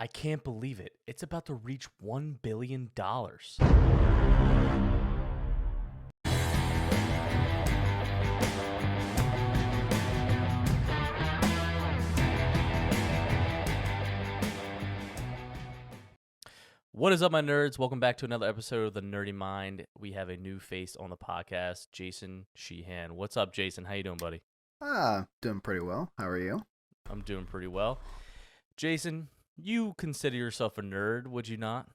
I can't believe it. It's about to reach $1 billion. What is up, my nerds? Welcome back to another episode of The Nerdy Mind. We have a new face on the podcast, Jason Sheehan. What's up, Jason? How you doing, buddy? Doing pretty well. How are you? I'm doing pretty well. Jason, you consider yourself a nerd, would you not?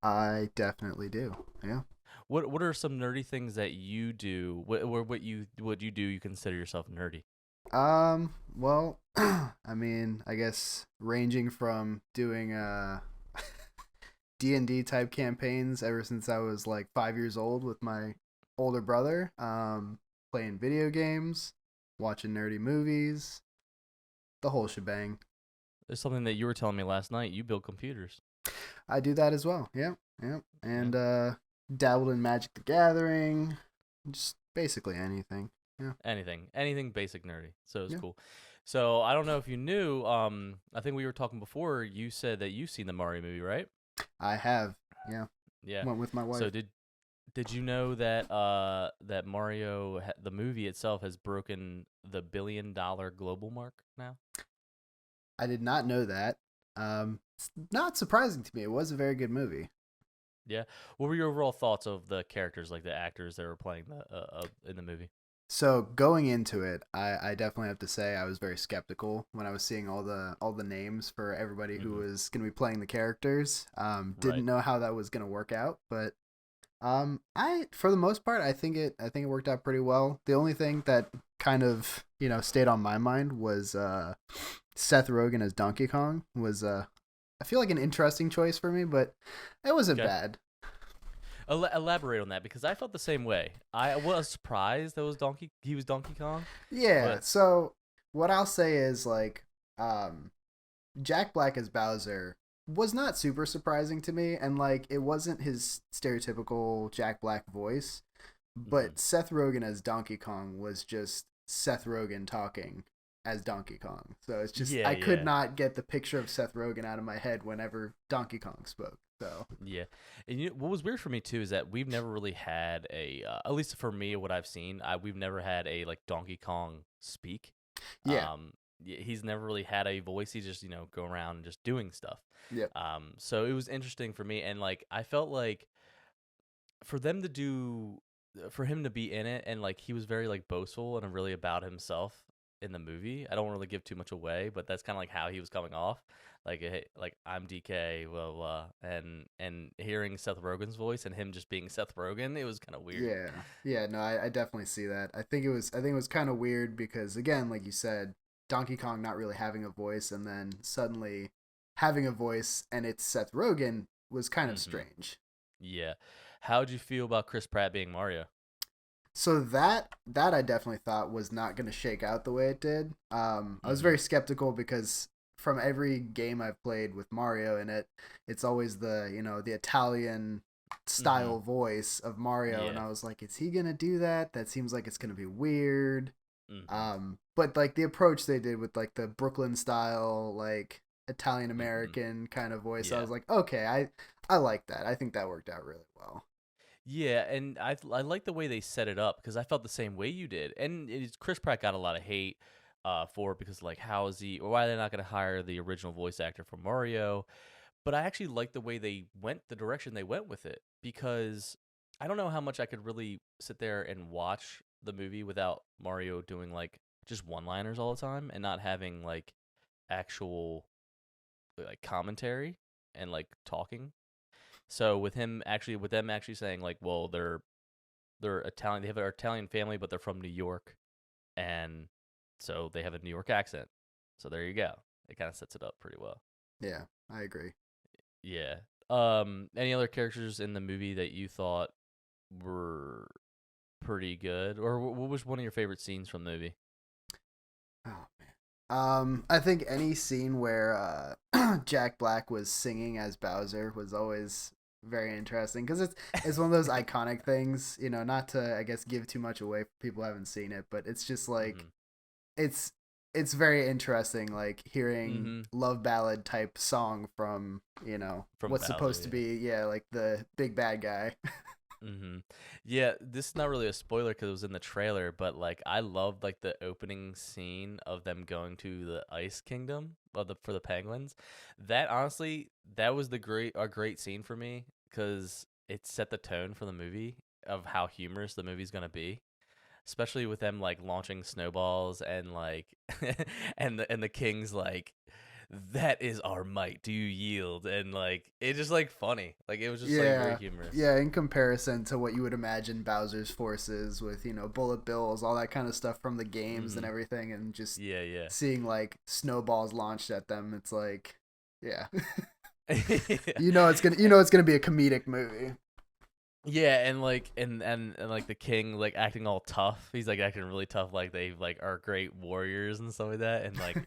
I definitely do. Yeah. What are some nerdy things that you do? What you do? You consider yourself nerdy? Well, I mean, I guess ranging from doing D&D type campaigns ever since I was like 5 years old with my older brother, playing video games, watching nerdy movies, the whole shebang. There's something that you were telling me last night. You build computers. I do that as well. Yeah. And dabbled in Magic the Gathering, just basically anything. Yeah. Anything basic nerdy. So it's cool. So I don't know if you knew. I think we were talking before. You said that you've seen the Mario movie, right? I have. Yeah. Yeah. Went with my wife. So did you know that that Mario the movie itself has broken the $1 billion global mark now? I did not know that. It's not surprising to me. It was a very good movie. Yeah. What were your overall thoughts of the characters, like the actors that were playing in the movie? So going into it, I definitely have to say I was very skeptical when I was seeing all the names for everybody who was going to be playing the characters. Didn't know how that was going to work out, but I for the most part I think it worked out pretty well. The only thing that kind of stayed on my mind was Seth Rogen as Donkey Kong was I feel like an interesting choice for me, but it wasn't bad. Elaborate on that, because I felt the same way. I was surprised that he was Donkey Kong. Yeah, so what I'll say is like Jack Black as Bowser was not super surprising to me, and like it wasn't his stereotypical Jack Black voice, but Seth Rogen as Donkey Kong was just Seth Rogen talking as Donkey Kong. So it's just I could not get the picture of Seth Rogen out of my head whenever Donkey Kong spoke. So yeah, and what was weird for me too is that we've never really had at least for me, what I've seen, we've never had a like Donkey Kong speak. Yeah. He's never really had a voice. He's just go around and just doing stuff. Yeah. So it was interesting for me, and like I felt like for him to be in it, and like he was very like boastful and really about himself in the movie. I don't really give too much away, but that's kind of like how he was coming off. Like, hey, like I'm DK, blah, blah, and hearing Seth Rogen's voice and him just being Seth Rogen, it was kind of weird. Yeah. No, I definitely see that. I think it was kind of weird because again, like you said, Donkey Kong not really having a voice, and then suddenly having a voice and it's Seth Rogen was kind of strange. Yeah. How'd you feel about Chris Pratt being Mario? So that I definitely thought was not going to shake out the way it did. I was very skeptical because from every game I've played with Mario in it, it's always the the Italian style voice of Mario, and I was like, is he going to do that? That seems like it's going to be weird. But like the approach they did with like the Brooklyn style, like Italian American kind of voice, I was like, okay, I like that. I think that worked out really well. Yeah, and I like the way they set it up, because I felt the same way you did. And Chris Pratt got a lot of hate for it, because like how is he, or why are they not going to hire the original voice actor for Mario? But I actually like the way they went, the direction they went with it, because I don't know how much I could really sit there and watch the movie without Mario doing like just one-liners all the time and not having like actual like commentary and like talking. So with them actually saying like, well, they're Italian, they have an Italian family, but they're from New York, and so they have a New York accent. So there you go. It kind of sets it up pretty well. Yeah, I agree. Yeah. Any other characters in the movie that you thought were pretty good, or what was one of your favorite scenes from the movie? Oh man. I think any scene where Jack Black was singing as Bowser was always very interesting because it's one of those iconic things. Not to I guess give too much away for people who haven't seen it, but it's just like it's it's very interesting, like hearing Mm-hmm. love ballad type song from From what's Bowser, supposed to yeah. be, yeah, like the big bad guy. Mm-hmm. Yeah, this is not really a spoiler because it was in the trailer, but like I loved like the opening scene of them going to the Ice Kingdom of the for the penguins. That honestly, that was the great a great scene for me because it set the tone for the movie of how humorous the movie's gonna be, especially with them like launching snowballs and like and the king's like that is our might. Do you yield? And like it's just like funny. Like it was just like very Yeah, humorous. yeah. In comparison to what you would imagine Bowser's forces with, bullet bills, all that kind of stuff from the games and Mm-hmm. everything, and just Yeah, yeah. seeing like snowballs launched at them, it's like, yeah, Yeah. it's gonna be a comedic movie. Yeah, and like and like the king like acting all tough. He's like acting really tough like they like are great warriors and stuff like that and like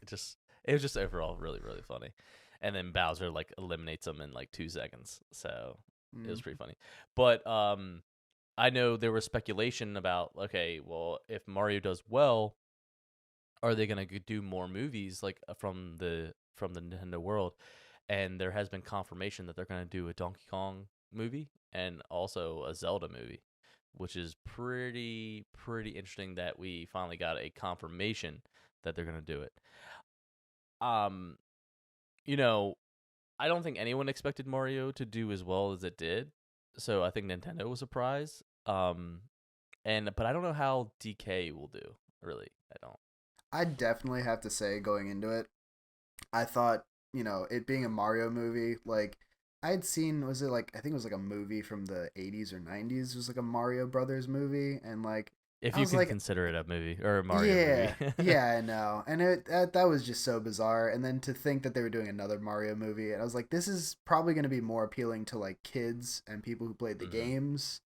it was just overall really really funny. And then Bowser like eliminates him in like 2 seconds. So it was Mm. pretty funny. But I know there was speculation about okay, well, if Mario does well, are they going to do more movies like from the Nintendo world? And there has been confirmation that they're going to do a Donkey Kong movie and also a Zelda movie, which is pretty interesting that we finally got a confirmation that they're going to do it. Um, you know, I don't think anyone expected Mario to do as well as it did, so I think Nintendo was surprised. And but I don't know how DK will do. Really, I don't. I definitely have to say, going into it, I thought, it being a Mario movie, like I had seen, was it like, I think it was like a movie from the 80s or 90s, it was like a Mario Brothers movie, and like If I you was can like, consider it a movie or a Mario movie. yeah, yeah, I know, and that was just so bizarre. And then to think that they were doing another Mario movie, and I was like, this is probably going to be more appealing to like kids and people who played the Hmm. games.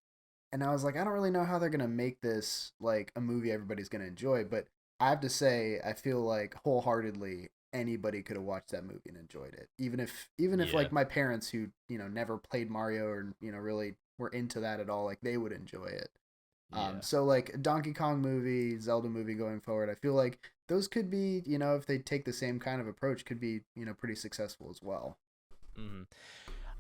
And I was like, I don't really know how they're going to make this like a movie everybody's going to enjoy. But I have to say, I feel like wholeheartedly anybody could have watched that movie and enjoyed it, even if Yeah. like my parents who never played Mario or really were into that at all, like they would enjoy it. Yeah. So like a Donkey Kong movie, Zelda movie going forward, I feel like those could be, if they take the same kind of approach, could be, pretty successful as well. Hmm.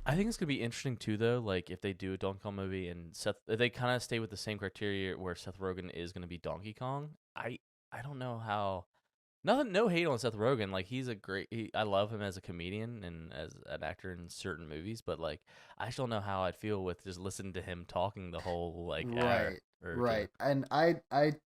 I think it's gonna be interesting too, though. Like if they do a Donkey Kong movie and if they kind of stay with the same criteria where Seth Rogen is gonna be Donkey Kong. I don't know how. Nothing, no hate on Seth Rogen. Like he's a great. I love him as a comedian and as an actor in certain movies. But like, I just don't know how I'd feel with just listening to him talking the whole like hour Right, or two. right. And I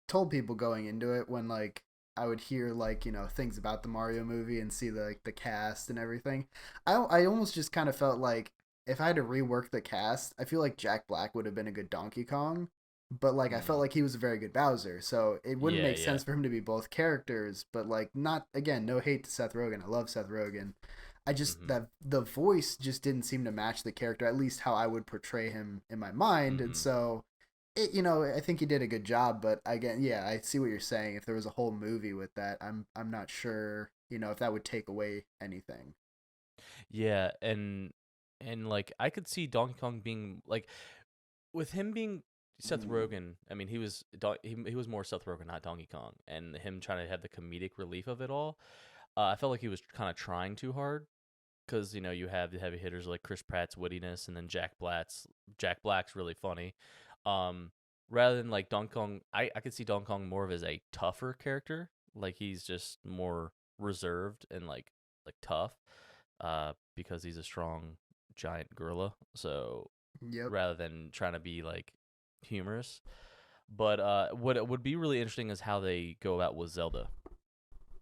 told people going into it when like I would hear like things about the Mario movie and see the cast and everything. I almost just kind of felt like if I had to rework the cast, I feel like Jack Black would have been a good Donkey Kong, but like I felt Mm. like he was a very good Bowser. So it wouldn't Yeah, make yeah. sense for him to be both characters. But like not again, no hate to Seth Rogen. I love Seth Rogen. I just Mm-hmm. that the voice just didn't seem to match the character, at least how I would portray him in my mind, and Mm-hmm. so I think he did a good job, but again, yeah, I see what you're saying. If there was a whole movie with that, I'm not sure, if that would take away anything. Yeah, and like I could see Donkey Kong being like with him being Seth Rogen. I mean, he was more Seth Rogen, not Donkey Kong, and him trying to have the comedic relief of it all. I felt like he was kind of trying too hard because you have the heavy hitters like Chris Pratt's wittiness, and then Jack Black's really funny. Um, rather than like Donkey Kong, I could see Donkey Kong more of as a tougher character. Like he's just more reserved and like tough, because he's a strong giant gorilla. So Yep. rather than trying to be like humorous, but what would be really interesting is how they go about with Zelda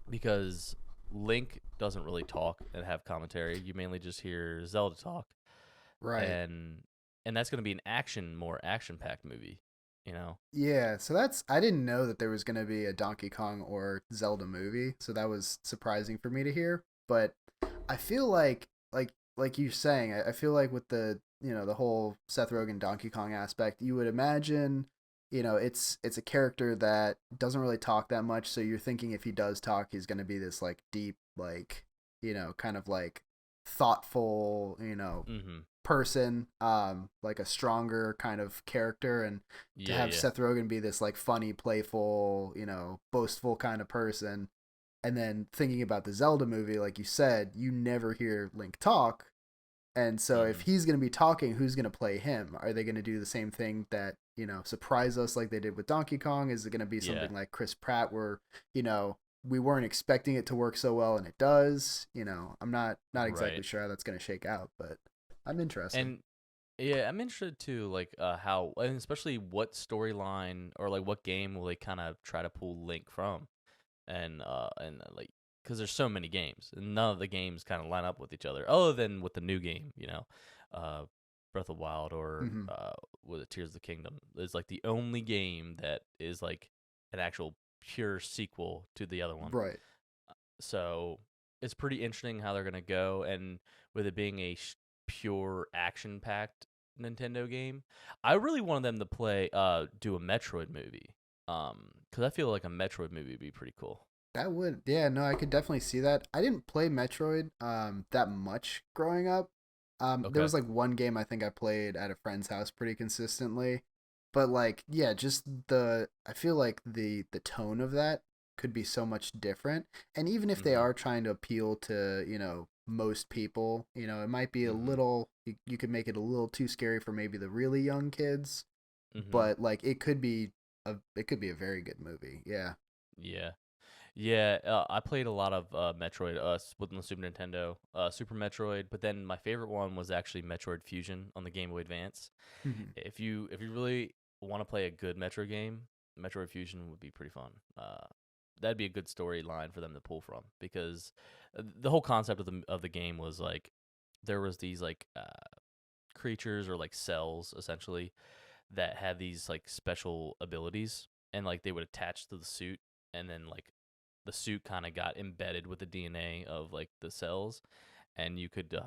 because Link doesn't really talk and have commentary. You mainly just hear Zelda talk, Right. and that's going to be an more action packed movie. You know. Yeah, so I didn't know that there was going to be a Donkey Kong or Zelda movie, so that was surprising for me to hear, but I feel like you're saying, I feel like with the whole Seth Rogen Donkey Kong aspect, you would imagine, it's a character that doesn't really talk that much, so you're thinking if he does talk, he's going to be this like deep, like, kind of like thoughtful, Mm-hmm. person, like a stronger kind of character, and to Yeah. have Yeah. Seth Rogen be this like funny, playful, boastful kind of person, And then thinking about the Zelda movie, like you said, you never hear Link talk. And so if Hmm. he's going to be talking, who's going to play him? Are they going to do the same thing that, surprise us like they did with Donkey Kong? Is it going to be Yeah, something like Chris Pratt where, we weren't expecting it to work so well and it does? I'm not exactly right. sure how that's going to shake out, but I'm interested. And yeah, I'm interested too, like how, and especially what storyline or like what game will they kind of try to pull Link from, like because there's so many games, and none of the games kind of line up with each other, other than with the new game, uh, Breath of the Wild or Hmm. with it Tears of the Kingdom is like the only game that is like an actual pure sequel to the other one. Right. So it's pretty interesting how they're gonna go, and with it being a pure action-packed Nintendo game, I really wanted them to do a Metroid movie, because I feel like a Metroid movie would be pretty cool. That would, yeah, no, I could definitely see that. I didn't play Metroid that much growing up. There Okay. was like one game I think I played at a friend's house pretty consistently, but like, yeah, just I feel like the tone of that could be so much different. And even if they Mhm. are trying to appeal to, most people, it might be a Mhm. little, you could make it a little too scary for maybe the really young kids, Mhm. but like it could be a very good movie. Yeah. Yeah. Yeah, I played a lot of Metroid with the Super Nintendo, Super Metroid, but then my favorite one was actually Metroid Fusion on the Game Boy Advance. Hmm. If you really want to play a good Metro game, Metroid Fusion would be pretty fun. That'd be a good storyline for them to pull from because the whole concept of the game was like there was these like creatures or like cells essentially that had these like special abilities, and like they would attach to the suit, and then like the suit kind of got embedded with the DNA of like the cells, and you could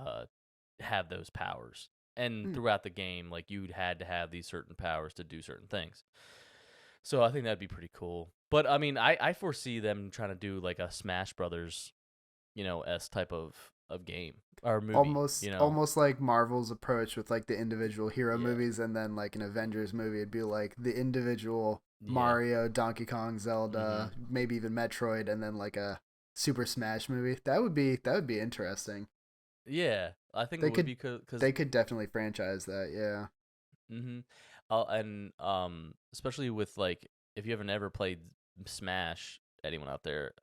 have those powers. And Hmm. throughout the game, like you had to have these certain powers to do certain things. So I think that'd be pretty cool. But I mean, I foresee them trying to do like a Smash Brothers, s type of game or movie. Almost like Marvel's approach with like the individual hero Yeah. movies, and then like an Avengers movie, it'd be like the individual Yeah. Mario, Donkey Kong, Mhm. Zelda, maybe even Metroid, and then like a Super Smash movie. That would be interesting. Yeah, I think it They would could be because they could definitely franchise that. Yeah. mhm. And especially with like if you haven't ever played Smash, anyone out there,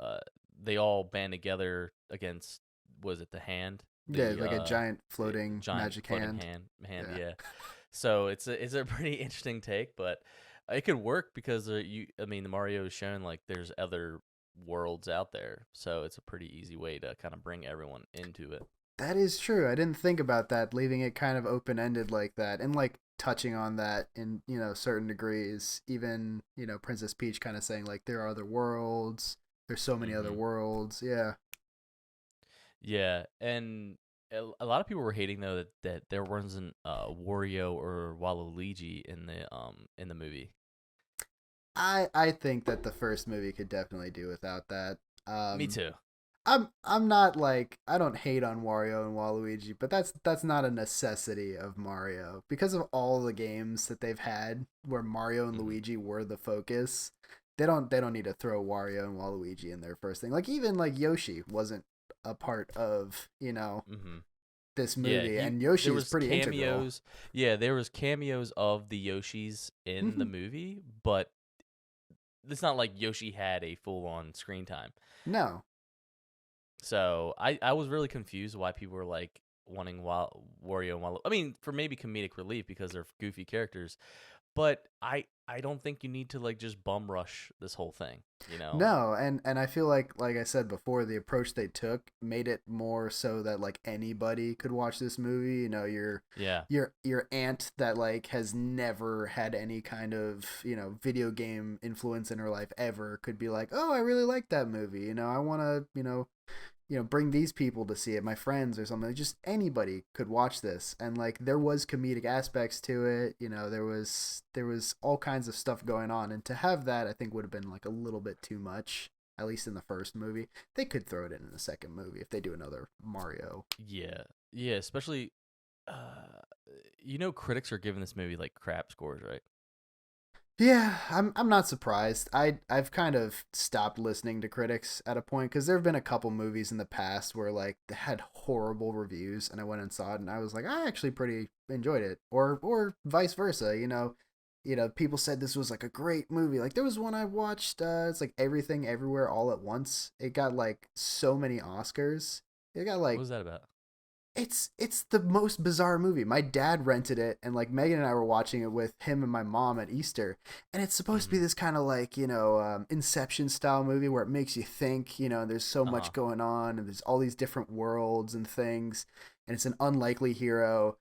they all band together against was it the hand, Yeah, like a giant the floating giant magic floating hand. hand, Yeah. yeah. So it's a pretty interesting take, but it could work because I mean the Mario is showing like there's other worlds out there, so it's a pretty easy way to kind of bring everyone into it. That is true. I didn't think about that, leaving it kind of open ended like that, and like touching on that in certain degrees. Even Princess Peach kind of saying like there are other worlds. There's so many other Hmm. worlds. Yeah. Yeah, and a lot of people were hating though that there wasn't Wario or Waluigi in the movie. I think that the first movie could definitely do without that. Me Um, too. I'm not like I don't hate on Wario and Waluigi, but that's not a necessity of Mario because of all the games that they've had where Mario and Hmm. Luigi were the focus. They don't need to throw Wario and Waluigi in their first thing. Like even like Yoshi wasn't a part of Hmm. this Yeah, movie, he and Yoshi there is was pretty integral. cameos. Yeah, there was cameos of the Yoshis in the movie, but it's not like Yoshi had a full on screen time. No, So I was really confused why people were like wanting Wario and Waluigi. I mean, for maybe comedic relief because they're goofy characters, but I don't think you need to like just bum rush this whole thing, you know? no, and I feel like I said before, the approach they took made it more so that like anybody could watch this movie. Yeah. Your aunt that like has never had any kind of video game influence in her life ever could be like, oh, I really like that movie. I want to bring these people to see it, my friends or something. Just anybody could watch this, and like there was comedic aspects to it. There was all kinds of stuff going on, and to have that, I think would have been like a little bit too much. At least in the first movie, they could throw it in the second movie if they do another Mario. Yeah. Yeah, especially uh critics are giving this movie like crap scores, right? Yeah, I'm not surprised. I've kind of stopped listening to critics at a point because there have been a couple movies in the past where like they had horrible reviews, and I went and saw it, and I was like, I actually pretty enjoyed it, or vice versa. People said this was like a great movie. Like there was one I watched. It's like Everything Everywhere All at Once. It got like so many Oscars. It got What like was that about? it's the most bizarre movie. My dad rented it, and like Megan and I were watching it with him and my mom at Easter, and it's supposed to be Mm-hmm. this kind of like Inception style movie where it makes you think. There's so Uh huh. much going on, and there's all these different worlds and things, and it's an unlikely hero.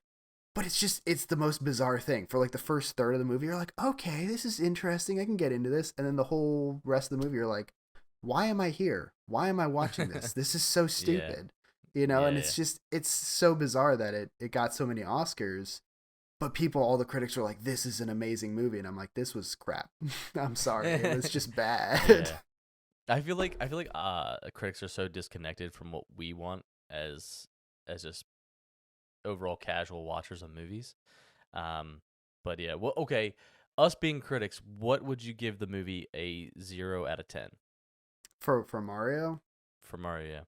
But it's the most bizarre thing. For like the first third of the movie, you're like, okay, this is interesting. I can get into this, and then the whole rest of the movie, you're like, why am I here? Why am I watching this? This is so Yeah. stupid. And Yeah. it's so bizarre that it got so many Oscars, but all the critics are like, this is an amazing movie, and I'm like, this was crap. I'm sorry, it Yeah. was just bad. Yeah. I feel like critics are so disconnected from what we want as just overall casual watchers of movies. Um, but yeah, well, okay. Us being critics, what would you give the movie a 0 out of 10 For Mario. for Mario?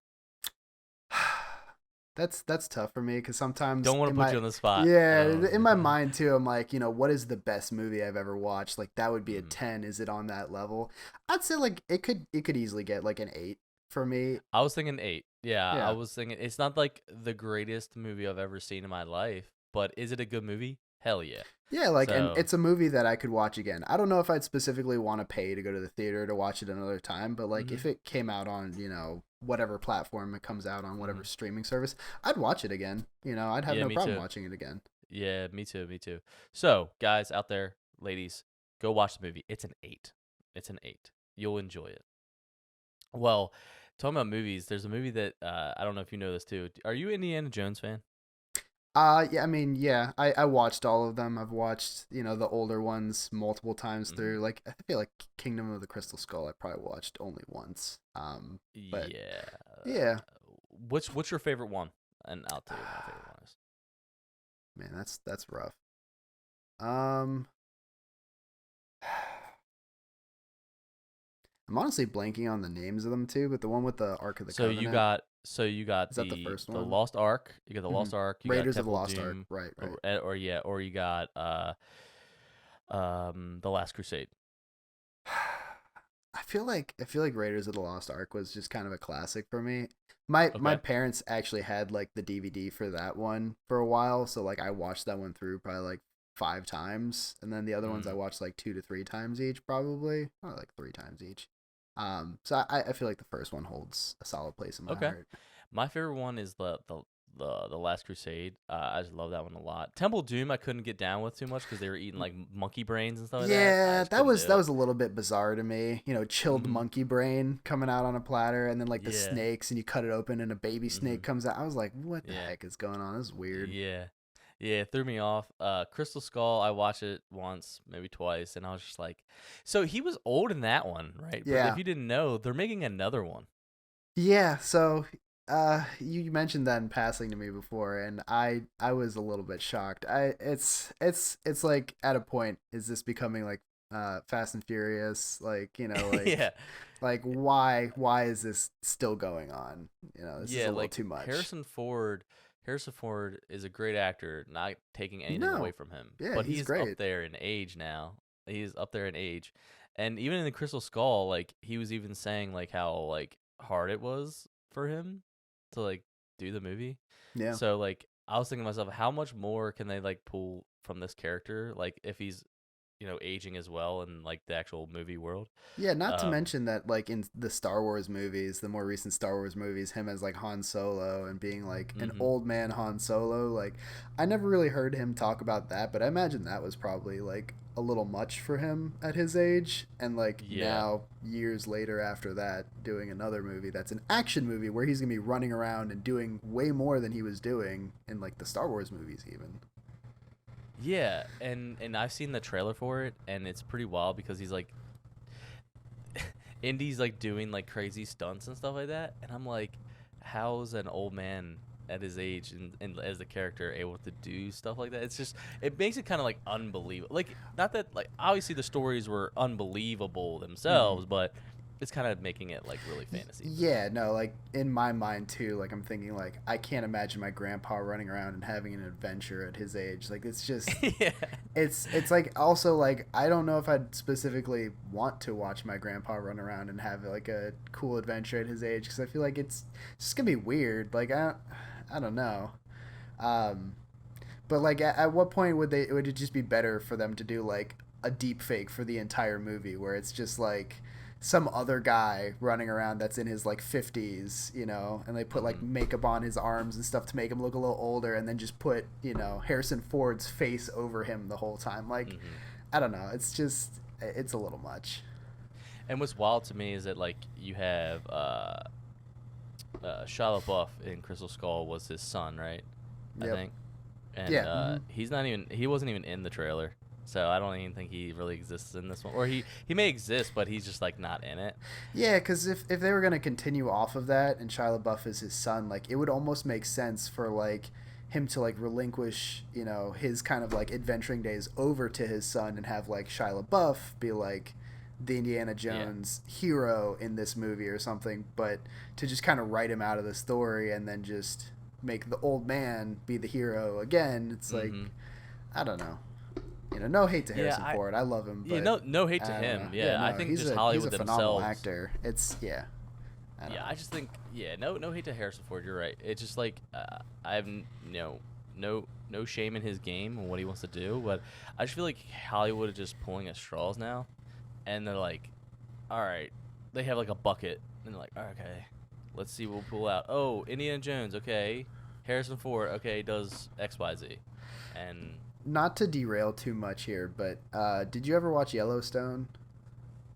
That's tough for me because sometimes Don't want to put you on the spot. I yeah, don't. in my mind too, I'm like, what is the best movie I've ever watched? Like that would be a Mhm. 10. Is it on that level? I'd say like it could easily get like an 8 for me. I was thinking 8. Yeah, I Yeah. was thinking it's not like the greatest movie I've ever seen in my life, but is it a good movie? Hell yeah. Yeah, like, and So, it's a movie that I could watch again. I don't know if I'd specifically want to pay to go to the theater to watch it another time, but like if mhm, it came out on, whatever platform it comes out on, whatever mhm. streaming service, I'd watch it again. I'd have Yeah, no me problem too. watching it again. Yeah, me too, me too. So, guys out there, ladies, go watch the movie. It's an 8. It's an 8. You'll enjoy it. Well, talking about movies, there's a movie that I don't know if you know this too. Are you an Indiana Jones fan? Yeah, I mean, yeah, I watched all of them. I've watched, the older ones multiple times Hmm. through. Like, I feel like Kingdom of the Crystal Skull I probably watched only once. But Yeah. yeah, What's your favorite one? And I'll tell you what my favorite one is. man, that's rough. Um, I'm honestly blanking on the names of them too, but the one with the Ark of the Covenant, So you got is that the first the one? Lost Ark. You got the Mm-hmm. Lost Ark. You got Raiders of the Temple of Lost Ark. Doom, Right, right. or yeah, or you got the Last Crusade. I feel like Raiders of the Lost Ark was just kind of a classic for me. My Okay. parents actually had like the DVD for that one for a while, so like I watched that one through probably like 5 times, and then the other ones I Mm, watched like 2 to 3 times each, probably, or like 3 times each. So I feel like the first one holds a solid place in my okay. heart. My favorite one is the Last Crusade. I just love that one a lot. Temple of Doom I couldn't get down with too much because they were eating like monkey brains and stuff like that. I Yeah, just that couldn't was do that it. was a little bit bizarre to me. Chilled Mm-hmm. monkey brain coming out on a platter, and then like the Yeah. snakes, and you cut it open, and a baby Mm-hmm. snake comes out. I was like, what the Yeah. heck is going on? This is weird. Yeah. Yeah, it threw me off. Crystal Skull, I watched it once, maybe twice, and I was just like, so he was old in that one, right? But if Yeah, you didn't know, they're making another one. yeah. So, you mentioned that in passing to me before, and I was a little bit shocked. It's like at a point, is this becoming like Fast and Furious? Like Yeah. like why is this still going on? This is Yeah, a little like too much. Harrison Ford is a great actor, not taking anything away No, from him. yeah, But he's he's up great. there in age now. He's up there in age. And even in the Crystal Skull, like he was even saying like how like hard it was for him to like do the movie. Yeah. So like I was thinking to myself, how much more can they like pull from this character? Like if he's, aging as well in like the actual movie world. Yeah, not to Um mention that like in the Star Wars movies, the more recent Star Wars movies, him as like Han Solo and being like an mhm. old man Han Solo, like I never really heard him talk about that, but I imagine that was probably like a little much for him at his age, and like Yeah. now years later after that doing another movie that's an action movie where he's going to be running around and doing way more than he was doing in like the Star Wars movies even. Yeah, and I've seen the trailer for it, and it's pretty wild because he's like, Indy's like doing like crazy stunts and stuff like that, and I'm like, how's an old man at his age and as the character able to do stuff like that. It's just it makes it kind of like unbelievable. Like not that like obviously the stories were unbelievable Hmm. themselves, but it's kind of making it like really fantasy for me. Yeah, no, like in my mind too, like I'm thinking like I can't imagine my grandpa running around and having an adventure at his age. Like it's just Yeah. it's like also like I don't know if I'd specifically want to watch my grandpa run around and have like a cool adventure at his age because I feel like it's just gonna be weird. Like I don't know. Um, but like at what point would it just be better for them to do like a deep fake for the entire movie where it's just like some other guy running around that's in his like 50s, you know, and they put like Mhm. makeup on his arms and stuff to make him look a little older and then just put, you know, Harrison Ford's face over him the whole time. Like Mhm. I don't know, it's just it's a little much. And what's wild to me is that like you have Shia LaBeouf in Crystal Skull was his son, right? I Yep. think. And Yeah. Hmm. he wasn't even in the trailer. So I don't even think he really exists in this one. Or he may exist, but he's just like not in it. Yeah, because if they were gonna continue off of that and Shia LaBeouf is his son, like it would almost make sense for like him to like relinquish, you know, his kind of like adventuring days over to his son and have like Shia LaBeouf be like the Indiana Yeah. Jones hero in this movie or something, but to just kind of write him out of the story and then just make the old man be the hero again, it's like Mhm. I don't know. You know, no hate to Yeah, Harrison Ford. I love him, yeah, but no hate to I don't know. him. Yeah, Yeah, I no, think just he's a Hollywood phenomenal themselves. actor. It's yeah, I don't Yeah, know. I just think yeah, no hate to Harrison Ford. You're right. It's just like I have no shame in his game and what he wants to do, but I just feel like Hollywood is just pulling at straws now, and they're like, all right, they have like a bucket, and they're like, okay, let's see what we'll pull out. Oh, Indiana Jones, okay. Harrison Ford, okay, does X Y Z, and Not to derail too much here, but did you ever watch Yellowstone?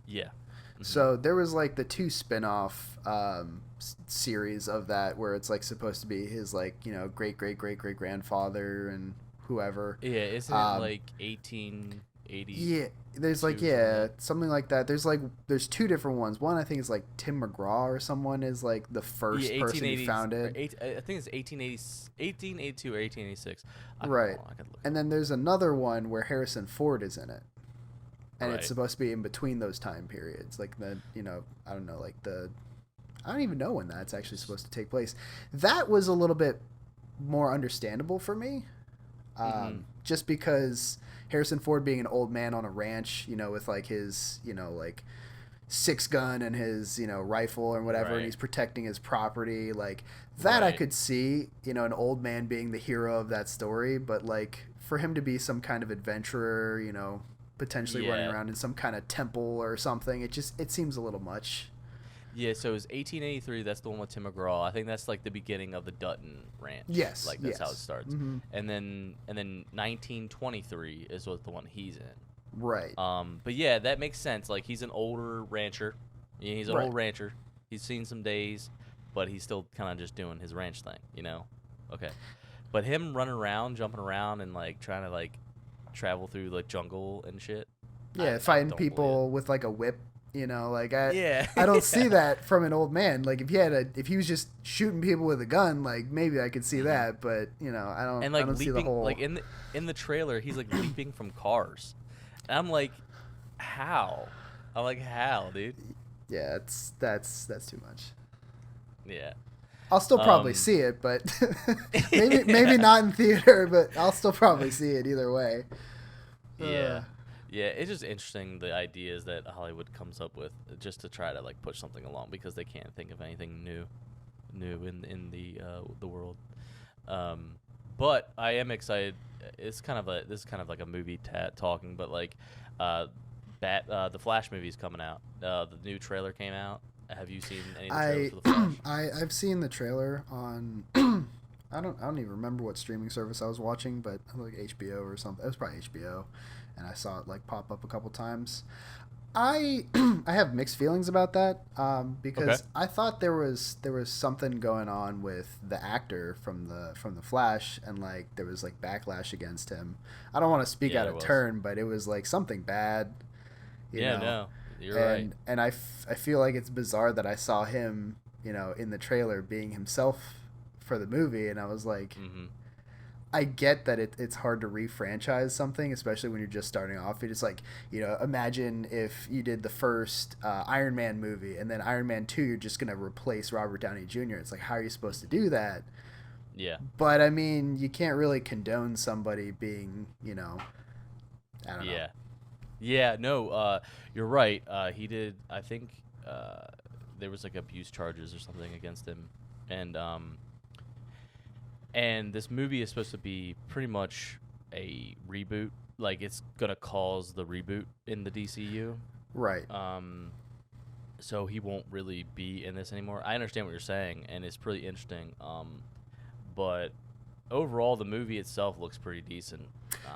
yeah, mm-hmm. So there was like the two spin-off series of that where it's like supposed to be his like you know great grandfather and whoever. Yeah, isn't it Um, like 1882 Yeah, there's like something like yeah, that? something like that. There's two different ones. One I think is like Tim McGraw or someone is like the Yeah, first person who 1880s or founded. I think it's 1880, 1882 or 1886. I could Right. hold on, I could look it And up. then there's another one where Harrison Ford is in it. And it's Right. supposed to be in between those time periods. Like the, you know, I don't know, like the I don't even know when that's actually supposed to take place. That was a little bit more understandable for me. Mm-hmm. Just because Harrison Ford being an old man on a ranch, you know, with like his, you know, like six gun and his, you know, rifle and whatever, and Right. he's protecting his property, like that I Right. could see, you know, an old man being the hero of that story, but like for him to be some kind of adventurer, you know, potentially running Yeah. around in some kind of temple or something, it seems a little much. Yeah, so it's 1883. That's the one with Tim McGraw. I think that's like the beginning of the Dutton Ranch. Yes, Like that's how it yes. starts. Mm-hmm. And then 1923 is what the one he's in. Right. But yeah, that makes sense. Like he's an older rancher. Yeah, he's an Right. old rancher. He's seen some days, but he's still kind of just doing his ranch thing, you know? Okay. But him running around, jumping around, and like trying to like travel through like jungle and shit, Yeah, I fighting don't believe it. people with like a whip. You know, like Yeah, I don't see yeah. that from an old man. Like if he was just shooting people with a gun, like maybe I could see Hmm. that. But you know, And I like don't see the leaping, like whole. in the trailer, he's like leaping from cars, and I'm like, how? I'm like, how, dude? Yeah, that's too much. Yeah. I'll still probably Um. see it, but maybe Yeah. not in theater, but I'll still probably see it either way. Yeah. Yeah, it's just interesting the ideas that Hollywood comes up with just to try to like push something along because they can't think of anything new in the world. Um, but I am excited. It's kind of a this is kind of like a movie talking, but like, uh, the Flash movie's coming out. The new trailer came out. Have you seen any of the trailers I for the Flash? I've seen the trailer on I don't even remember what streaming service I was watching, but like HBO or something. It was probably HBO, and I saw it like pop up a couple times. I I have mixed feelings about that Okay. because I thought there was something going on with the actor from the Flash, and like there was like backlash against him. I don't want to speak Yeah, out there of was. turn, but it was like something bad, you Yeah, know. no, you're right. And I feel like it's bizarre that I saw him, you know, in the trailer being himself for the movie, and I was like, Mhm. I get that it's hard to re-franchise something, especially when you're just starting off. It's like, imagine if you did the first Iron Man movie and then Iron Man 2, you're just going to replace Robert Downey Jr. It's like, how are you supposed to Mhm. do that? Yeah. But I mean, you can't really condone somebody being, I don't know. Yeah. Yeah, no, you're right. He did. I think there was like abuse charges or something against him, and this movie is supposed to be pretty much a reboot. Like it's gonna cause the reboot in the DCU. Right. Um, so he won't really be in this anymore. I understand what you're saying, and it's pretty interesting. But overall, the movie itself looks pretty decent.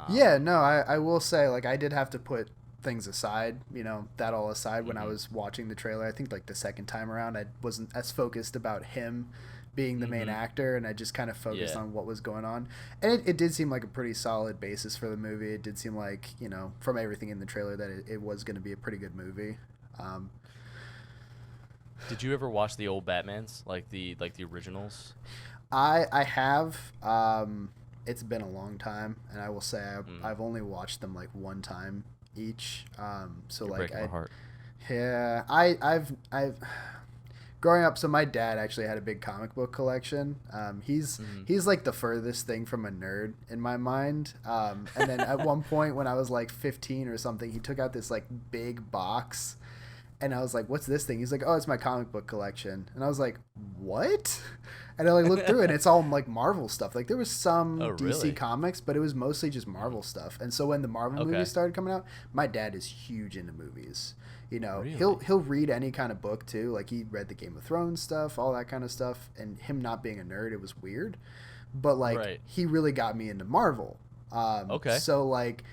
Yeah, no, I will say, like, I did have to put things aside, that all aside when I Mhm. was watching the trailer. I think, like, the second time around, I wasn't as focused about him being the main Mhm. actor, and I just kind of focused Yeah. on what was going on. And it did seem like a pretty solid basis for the movie. It did seem like, from everything in the trailer, that it was going to be a pretty good movie. Um, Did you ever watch the old Batmans, like the originals? I have. It's been a long time, and I will say Mm. I've only watched them like one time each. So You're like breaking my I heart. yeah I've growing up. So my dad actually had a big comic book collection. Mhm. He's like the furthest thing from a nerd in my mind. And then at one point when I was like 15 or something, he took out this like big box and I was like, "What's this thing?" He's like, "Oh, it's my comic book collection." And I was like, "What?" And I like looked through it, and it's all like Marvel stuff. Like there was Oh, some DC really? comics, but it was mostly just Mhm. Marvel stuff. And so when the Marvel movies Okay. started coming out, my dad is huge into movies. He'll Really? he'll read any kind of book too. Like he read the Game of Thrones stuff, all that kind of stuff. And him not being a nerd, it was weird. But like Right. he really got me into Marvel. Okay. So like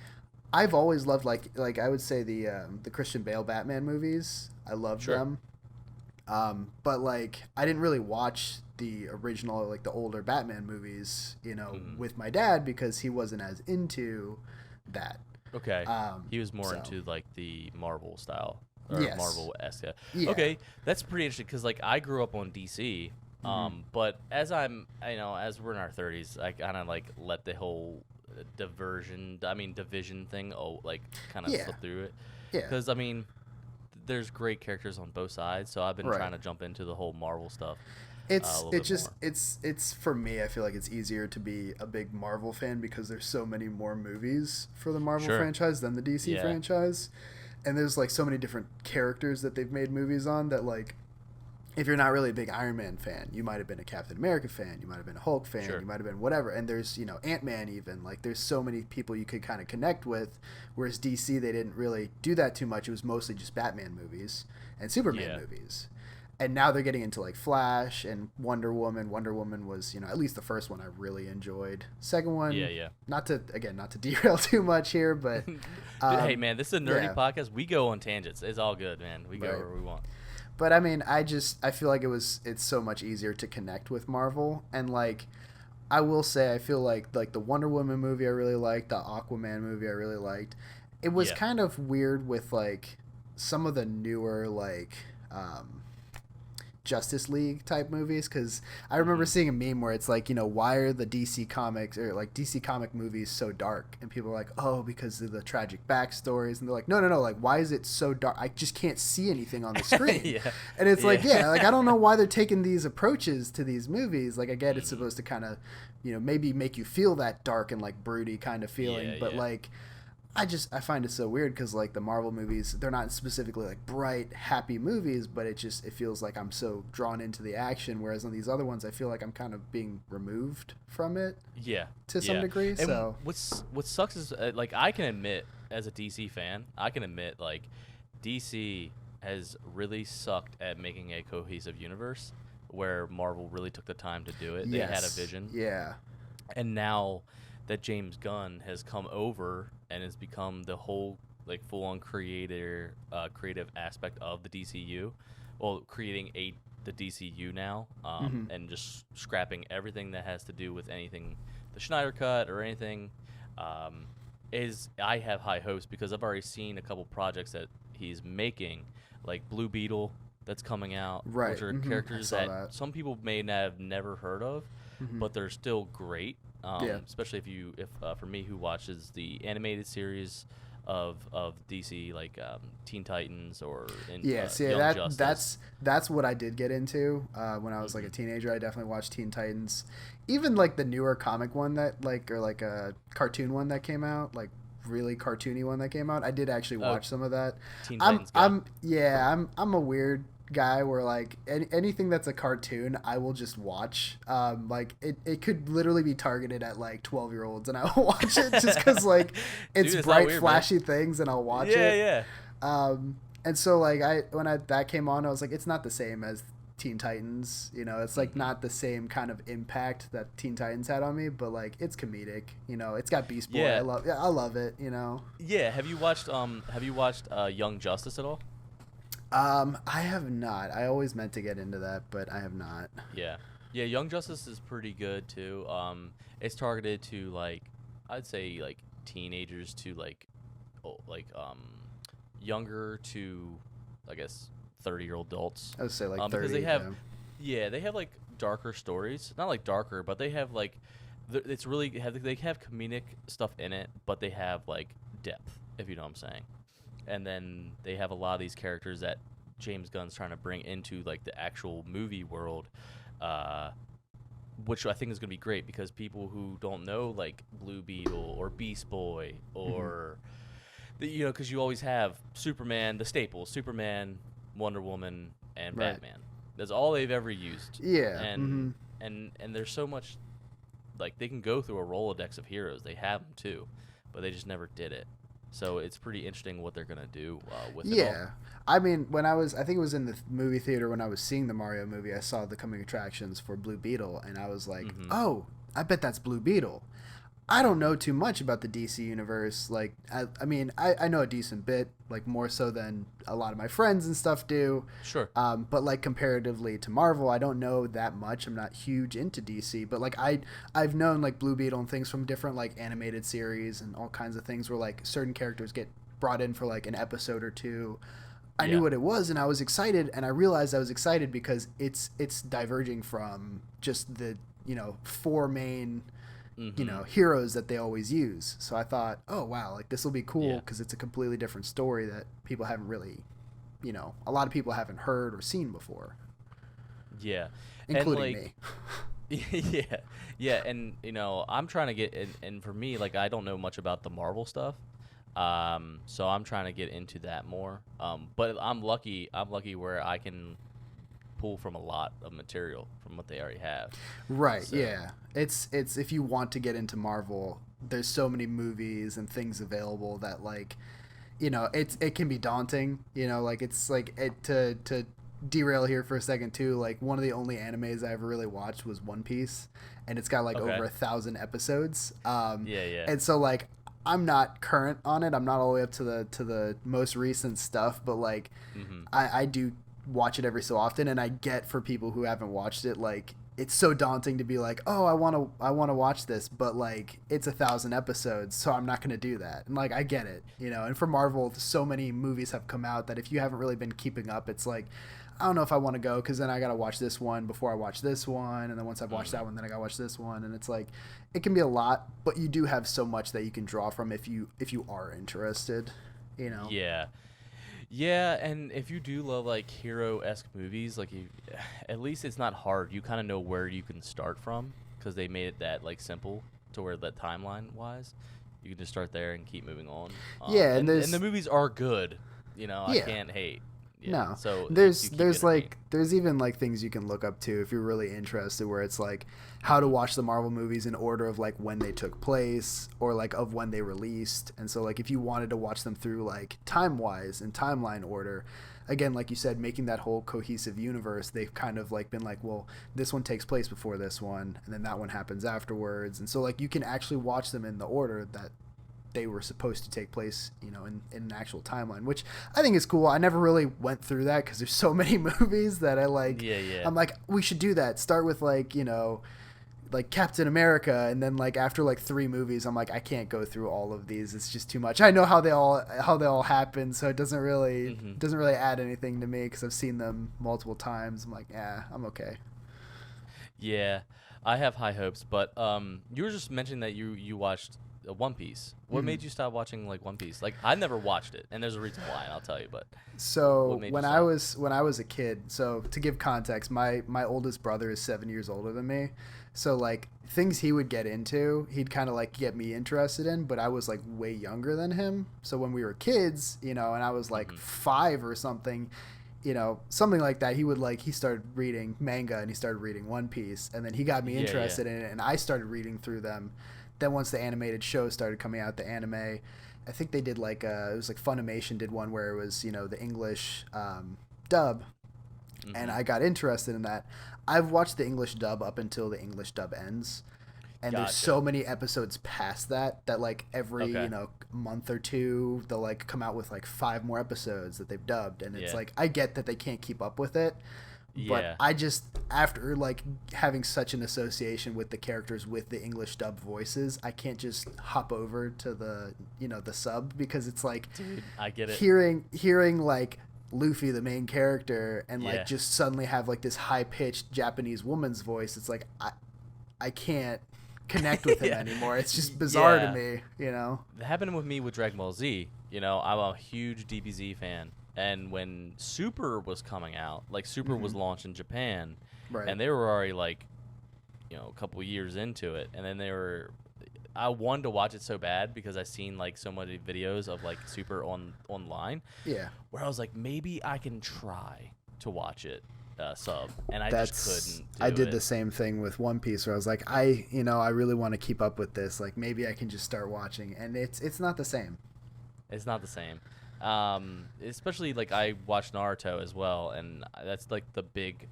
I've always loved like I would say the Christian Bale Batman movies. I loved Sure. them. But like I didn't really watch the original like the older Batman movies, Mhm. with my dad because he wasn't as into that. Okay. Um, He was more so into like the Marvel style or yes, Marvel esque. yeah, Okay, that's pretty interesting because like I grew up on DC. hmm But as we're in our 30s, I kind of like let the whole division thing, like kind of yeah, slip through it. yeah, Because there's great characters on both sides, so I've been right. trying to jump into the whole Marvel stuff a It's little it's bit just more. it's for me. I feel like it's easier to be a big Marvel fan because there's so many more movies for the Marvel Sure. franchise than the DC Yeah. franchise, and there's like so many different characters that they've made movies on that like if you're not really a big Iron Man fan, you might have been a Captain America fan, you might have been a Hulk fan, you Sure. might have been whatever. And there's, Ant Man even. Like there's so many people you could kind of connect with. Whereas DC they didn't really do that too much. It was mostly just Batman movies and Superman Yeah. movies. And now they're getting into like Flash and Wonder Woman. Wonder Woman was, at least the first one I really enjoyed. Second Yeah. one, Yeah. not to derail too much here, but Hey man, this is a nerdy yeah, podcast. We go on tangents. It's all good, man. We go right. where we want. But I mean, I feel like it's so much easier to connect with Marvel, and like I will say I feel like the Wonder Woman movie I really liked, the Aquaman movie I really liked. It was Yeah. kind of weird with like some of the newer like um Justice League type movies because I remember Mhm. seeing a meme where it's like, why are the DC comics or like DC comic movies so dark? And people are like, oh, because of the tragic backstories. And they're like, no, no, no. Like, why is it so dark? I just can't see anything on the screen. Yeah. And it's like, Yeah. yeah, like, I don't know why they're taking these approaches to these movies. Like, I get it's Mhm. supposed to kind of, maybe make you feel that dark and like broody kind of Yeah, feeling. But yeah. like, I find it so weird because like the Marvel movies, they're not specifically like bright, happy movies, but it feels like I'm so drawn into the action. Whereas on these other ones, I feel like I'm kind of being removed from it Yeah. to some Yeah. degree. And So what sucks is like I can admit as a DC fan, I can admit like DC has really sucked at making a cohesive universe where Marvel really took the time to do it. They had a yes, vision. yeah, And now that James Gunn has come over and has become the whole like full on creative aspect of the DCU, well, creating the DCU now, hmm and just scrapping everything that has to do with anything, the Schneider cut or anything, um, is I have high hopes because I've already seen a couple projects that he's making, like Blue Beetle that's coming out, which right. are I characters saw that that. some people may have never heard of, Hmm. but they're still great. Yeah. Especially if for me who watches the animated series of DC, like Teen Titans or Yeah, see Young Justice. that's what I did get into when I was like a Hmm. teenager. I definitely watched Teen Titans, even like the newer comic one that like or like a cartoon one that came out, like really cartoony one that came out. I did actually Oh, watch some of that. Teen Titans guy. I'm a weird guy where like anything that's a cartoon I will just watch. Like it could literally be targeted at like 12-year-olds and I will watch it just because like it's Dude, it's not bright weird, man. flashy things and I'll watch Yeah, it. yeah. And so like that came on, I was like, it's not the same as Teen Titans. You know, it's like Hmm. not the same kind of impact that Teen Titans had on me, but like it's comedic. You know, it's got Beast Boy. Yeah, I love it. You know, yeah. Have you watched Young Justice at all? I have not. I always meant to get into that, but I have not. Yeah, yeah. Young Justice is pretty good too. It's targeted to like, I'd say like teenagers to like, younger to, I guess, 30-year-old adults. I would say like Because they 30. have, Yeah. yeah, they have like darker stories. Not like darker, but they have like, it's really they have comedic stuff in it, but they have like depth, if you know what I'm saying. And then they have a lot of these characters that James Gunn's trying to bring into like the actual movie world, uh, which I think is going to be great because people who don't know like Blue Beetle or Beast Boy Hmm. or because you always have Superman, the staples, Superman, Wonder Woman, and Right. Batman. That's all they've ever used, Yeah. and Hmm. and there's so much, like they can go through a Rolodex of heroes. They have them too, but they just never did it. So it's pretty interesting what they're gonna do with it all. Yeah. I think it was in the movie theater when I was seeing the Mario movie, I saw the coming attractions for Blue Beetle, and I was like, Hmm. oh, I bet that's Blue Beetle. I don't know too much about the DC universe. Like, I mean, I know a decent bit, like more so than a lot of my friends and stuff do. Sure. But like comparatively to Marvel, I don't know that much. I'm not huge into DC, but like I've known like Blue Beetle and things from different like animated series and all kinds of things where like certain characters get brought in for like an episode or two. I knew Yeah. what it was and I was excited, and I realized I was excited because it's diverging from just the four main Hmm. heroes that they always use. So I thought, oh wow, like this will be cool Yeah. because it's a completely different story that people haven't really, a lot of people haven't heard or seen before, Yeah. And including like, me. yeah, yeah, and I'm trying to get and for me, like I don't know much about the Marvel stuff. So I'm trying to get into that more. But I'm lucky where I can pull from a lot of material from what they already have. Right? So, Yeah. It's if you want to get into Marvel, there's so many movies and things available that like it can be daunting. Like it's like to derail here for a second too. Like one of the only animes I ever really watched was One Piece, and it's got like okay. over 1,000 episodes. Yeah, yeah. And so like I'm not current on it. I'm not all the way up to the most recent stuff, but like Mhm. I do watch it every so often, and I get for people who haven't watched it, like it's so daunting to be like, oh, I want to watch this, but like it's 1,000 episodes, so I'm not going to do that. And like I get it, And for Marvel, so many movies have come out that if you haven't really been keeping up, it's like I don't know if I want to go because then I got to watch this one before I watch this one, and then once I've watched that Mhm. one, then I got to watch this one, and it's like it can be a lot, but you do have so much that you can draw from if you are interested, you know. Yeah. Yeah, and if you do love like hero-esque movies, like at least it's not hard. You kind of know where you can start from because they made it that like simple to where that timeline wise, you can just start there and keep moving on. Yeah, and And the there's movies are good. I yeah. can't hate. Yeah, No, so they there's do keep you there's entertained. like there's even like things you can look up to if you're really interested, where it's like how to Hmm. watch the Marvel movies in order of like when they took place or like of when they released. And so like if you wanted to watch them through like time wise and timeline order, again like you said, making that whole cohesive universe, they've kind of like been like, well, this one takes place before this one, and then that one happens afterwards, and so like you can actually watch them in the order that they were supposed to take place, in an actual timeline, which I think is cool. I never really went through that because there's so many movies that Yeah, yeah. I'm like, we should do that. Start with like Captain America, and then like after like three movies, I'm like, I can't go through all of these. It's just too much. I know how they all happen, so it Hmm. doesn't really add anything to me because I've seen them multiple times. I'm like, yeah, I'm okay. Yeah. I have high hopes, but you were just mentioning that you watched One Piece. What Mhm. made you stop watching like One Piece? Like I never watched it, and there's a reason why, and I'll tell you. But what So made you when I stop? was when I was a kid, so to give context, my oldest brother is 7 years older than me. So like things he would get into, he'd kind of like get me interested in, but I was like way younger than him. So when we were kids, and I was like Hmm. 5 or something, something like that, he started reading manga and he started reading One Piece, and then he got me Yeah, yeah, interested in it, and I started reading through them. Then once the animated shows started coming out, the anime, I think they did like it was like Funimation did one where it was the English dub, and hmm. I got interested in that. I've watched the English dub up until the English dub ends, and there's Gotcha. so many episodes past that like every Okay. month or two they'll like come out with like 5 more episodes that they've dubbed, and it's Yeah. like I get that they can't keep up with it, but Yeah. I just, after like having such an association with the characters with the English dub voices, I can't just hop over to the sub, because it's like Dude, I get it. hearing like Luffy, the main character, and like Yeah. just suddenly have like this high pitched Japanese woman's voice. It's like I can't connect with him Yeah. anymore. It's just bizarre to Yeah. me. That happened with me with Dragon Ball Z. I'm a huge DBZ fan, and when Super was coming out, like Super Hmm. was launched in Japan, Right. and they were already like, a couple years into it, and then they were. I wanted to watch it so bad because I seen like so many videos of like Super online, Yeah. where I was like, maybe I can try to watch it sub, and I just That's couldn't I do did it. the same thing with One Piece, where I was like, I really want to keep up with this. Like maybe I can just start watching, and it's not the same. It's not the same. Especially like I watch Naruto as well, and that's like the big.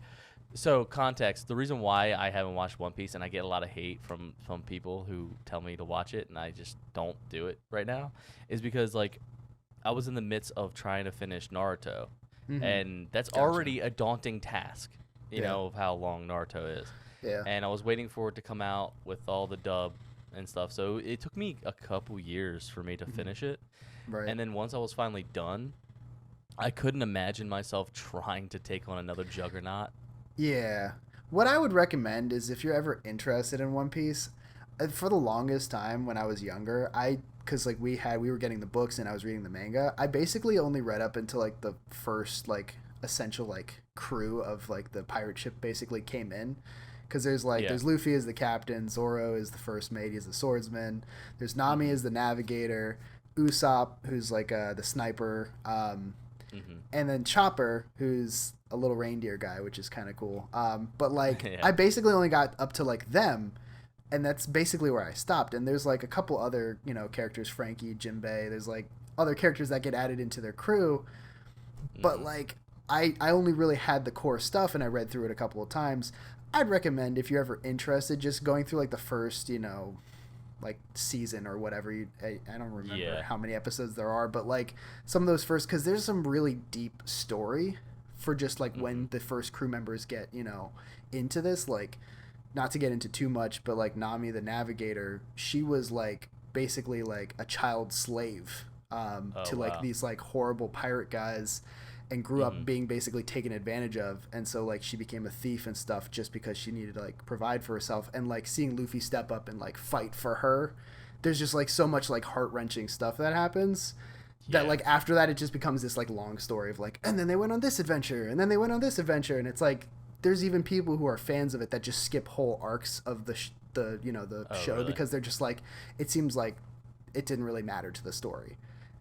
So context: the reason why I haven't watched One Piece, and I get a lot of hate from people who tell me to watch it, and I just don't do it right now, is because like I was in the midst of trying to finish Naruto, Hmm. and that's Gotcha. already a daunting task, Yeah. of how long Naruto is. Yeah. And I was waiting for it to come out with all the dub and stuff. So it took me a couple years for me to Hmm. finish it. Right. And then once I was finally done, I couldn't imagine myself trying to take on another juggernaut. Yeah. What I would recommend is, if you're ever interested in One Piece, for the longest time when I was younger, because like we were getting the books and I was reading the manga, I basically only read up until like the first like essential like crew of like the pirate ship basically came in. Because Yeah. there's Luffy as the captain, Zoro is the first mate, he's the swordsman. There's Nami Mhm. as the navigator, Usopp, who's like the sniper, Mhm. and then Chopper, who's a little reindeer guy, which is kind of cool. But like, Yeah. I basically only got up to like them, and that's basically where I stopped. And there's like a couple other characters, Frankie, Jinbei. There's like other characters that get added into their crew, but Mhm. like I only really had the core stuff, and I read through it a couple of times. I'd recommend, if you're ever interested, just going through like the first like season or whatever. I don't remember Yeah. how many episodes there are, but like some of those first, because there's some really deep story for just like when Mhm. the first crew members get into this. Like, not to get into too much, but like Nami the navigator, she was like basically like a child slave Oh to like wow. these like horrible pirate guys, and grew up Mhm. being basically taken advantage of, and so like she became a thief and stuff just because she needed to like provide for herself. And like seeing Luffy step up and like fight for her, there's just like so much like heart-wrenching stuff that happens, that Yeah. like after that it just becomes this like long story of like, and then they went on this adventure, and then they went on this adventure, and it's like there's even people who are fans of it that just skip whole arcs of the Oh show, really? because they're just like, it seems like it didn't really matter to the story.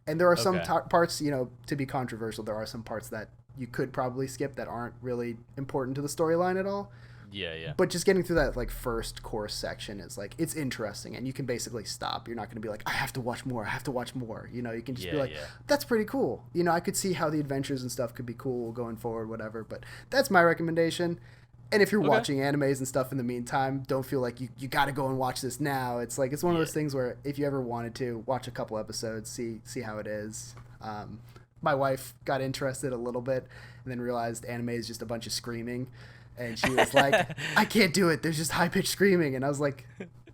And there are some Okay. parts, to be controversial, there are some parts that you could probably skip that aren't really important to the storyline at all. Yeah. Yeah. But just getting through that like first course section is like, it's interesting, and you can basically stop. You're not going to be like, I have to watch more. I have to watch more. You can just be Yeah. like, Yeah. that's pretty cool. I could see how the adventures and stuff could be cool going forward, whatever. But that's my recommendation. And if you're Okay. watching animes and stuff in the meantime, don't feel like you got to go and watch this now. It's like, it's one of Yeah. those things where if you ever wanted to watch a couple episodes, see how it is. My wife got interested a little bit, and then realized anime is just a bunch of screaming, and she was like, I can't do it, there's just high pitched screaming. And I was like,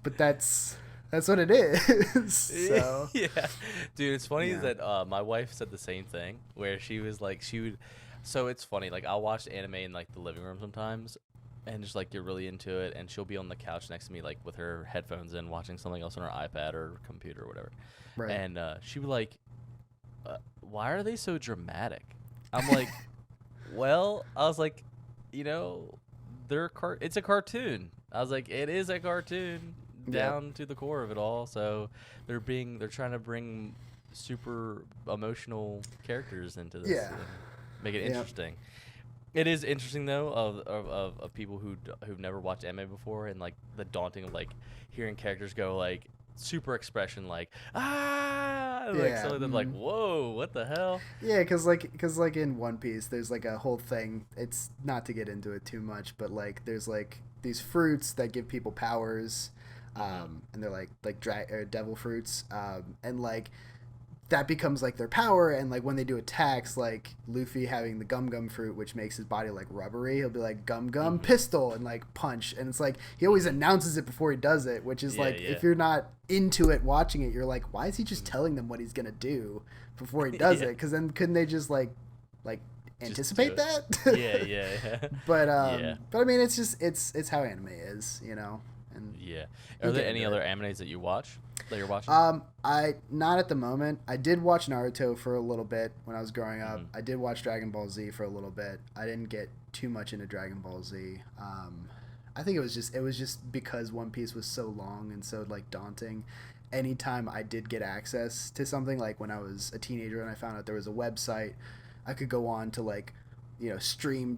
but that's what it is. So Yeah, dude, it's funny yeah. that my wife said the same thing, where she was like, she would. So it's funny, like I'll watch anime in like the living room sometimes, and just like get really into it, and she'll be on the couch next to me like with her headphones in watching something else on her iPad or computer or whatever, Right. and she'd be like, why are they so dramatic? I'm like, well, I was like, you know, it's a cartoon. I was like, it is a cartoon Yep. down to the core of it all. So they're trying to bring super emotional characters into this Yeah. and make it Yep. interesting. It is interesting though of people who've never watched anime before, and like the daunting of like hearing characters go like super expression like like Yeah. some of them like whoa, what the hell. Yeah, cause like in One Piece, there's like a whole thing. It's not to get into it too much, but like there's like these fruits that give people powers, Mm-hmm. and they're like or devil fruits, and like that becomes like their power. And like when they do attacks, like Luffy having the gum gum fruit, which makes his body like rubbery, he'll be like gum gum Mm-hmm. pistol and like punch. And it's like he always Mm-hmm. announces it before he does it, which is Yeah, like yeah. if you're not into it watching it, you're like, why is he just telling them what he's gonna do before he does Yeah. it? Because then couldn't they just like Just do anticipate it. that? Yeah, yeah. Yeah. But I mean, it's just it's how anime is, and Yeah. Are you there get any into other it. animes that you watch that you're watching? I not at the moment. I did watch Naruto for a little bit when I was growing up. Mm-hmm. I did watch Dragon Ball Z for a little bit. I didn't get too much into Dragon Ball Z. I think it was just because One Piece was so long and so like daunting. Anytime I did get access to something, like when I was a teenager and I found out there was a website, I could go on to like stream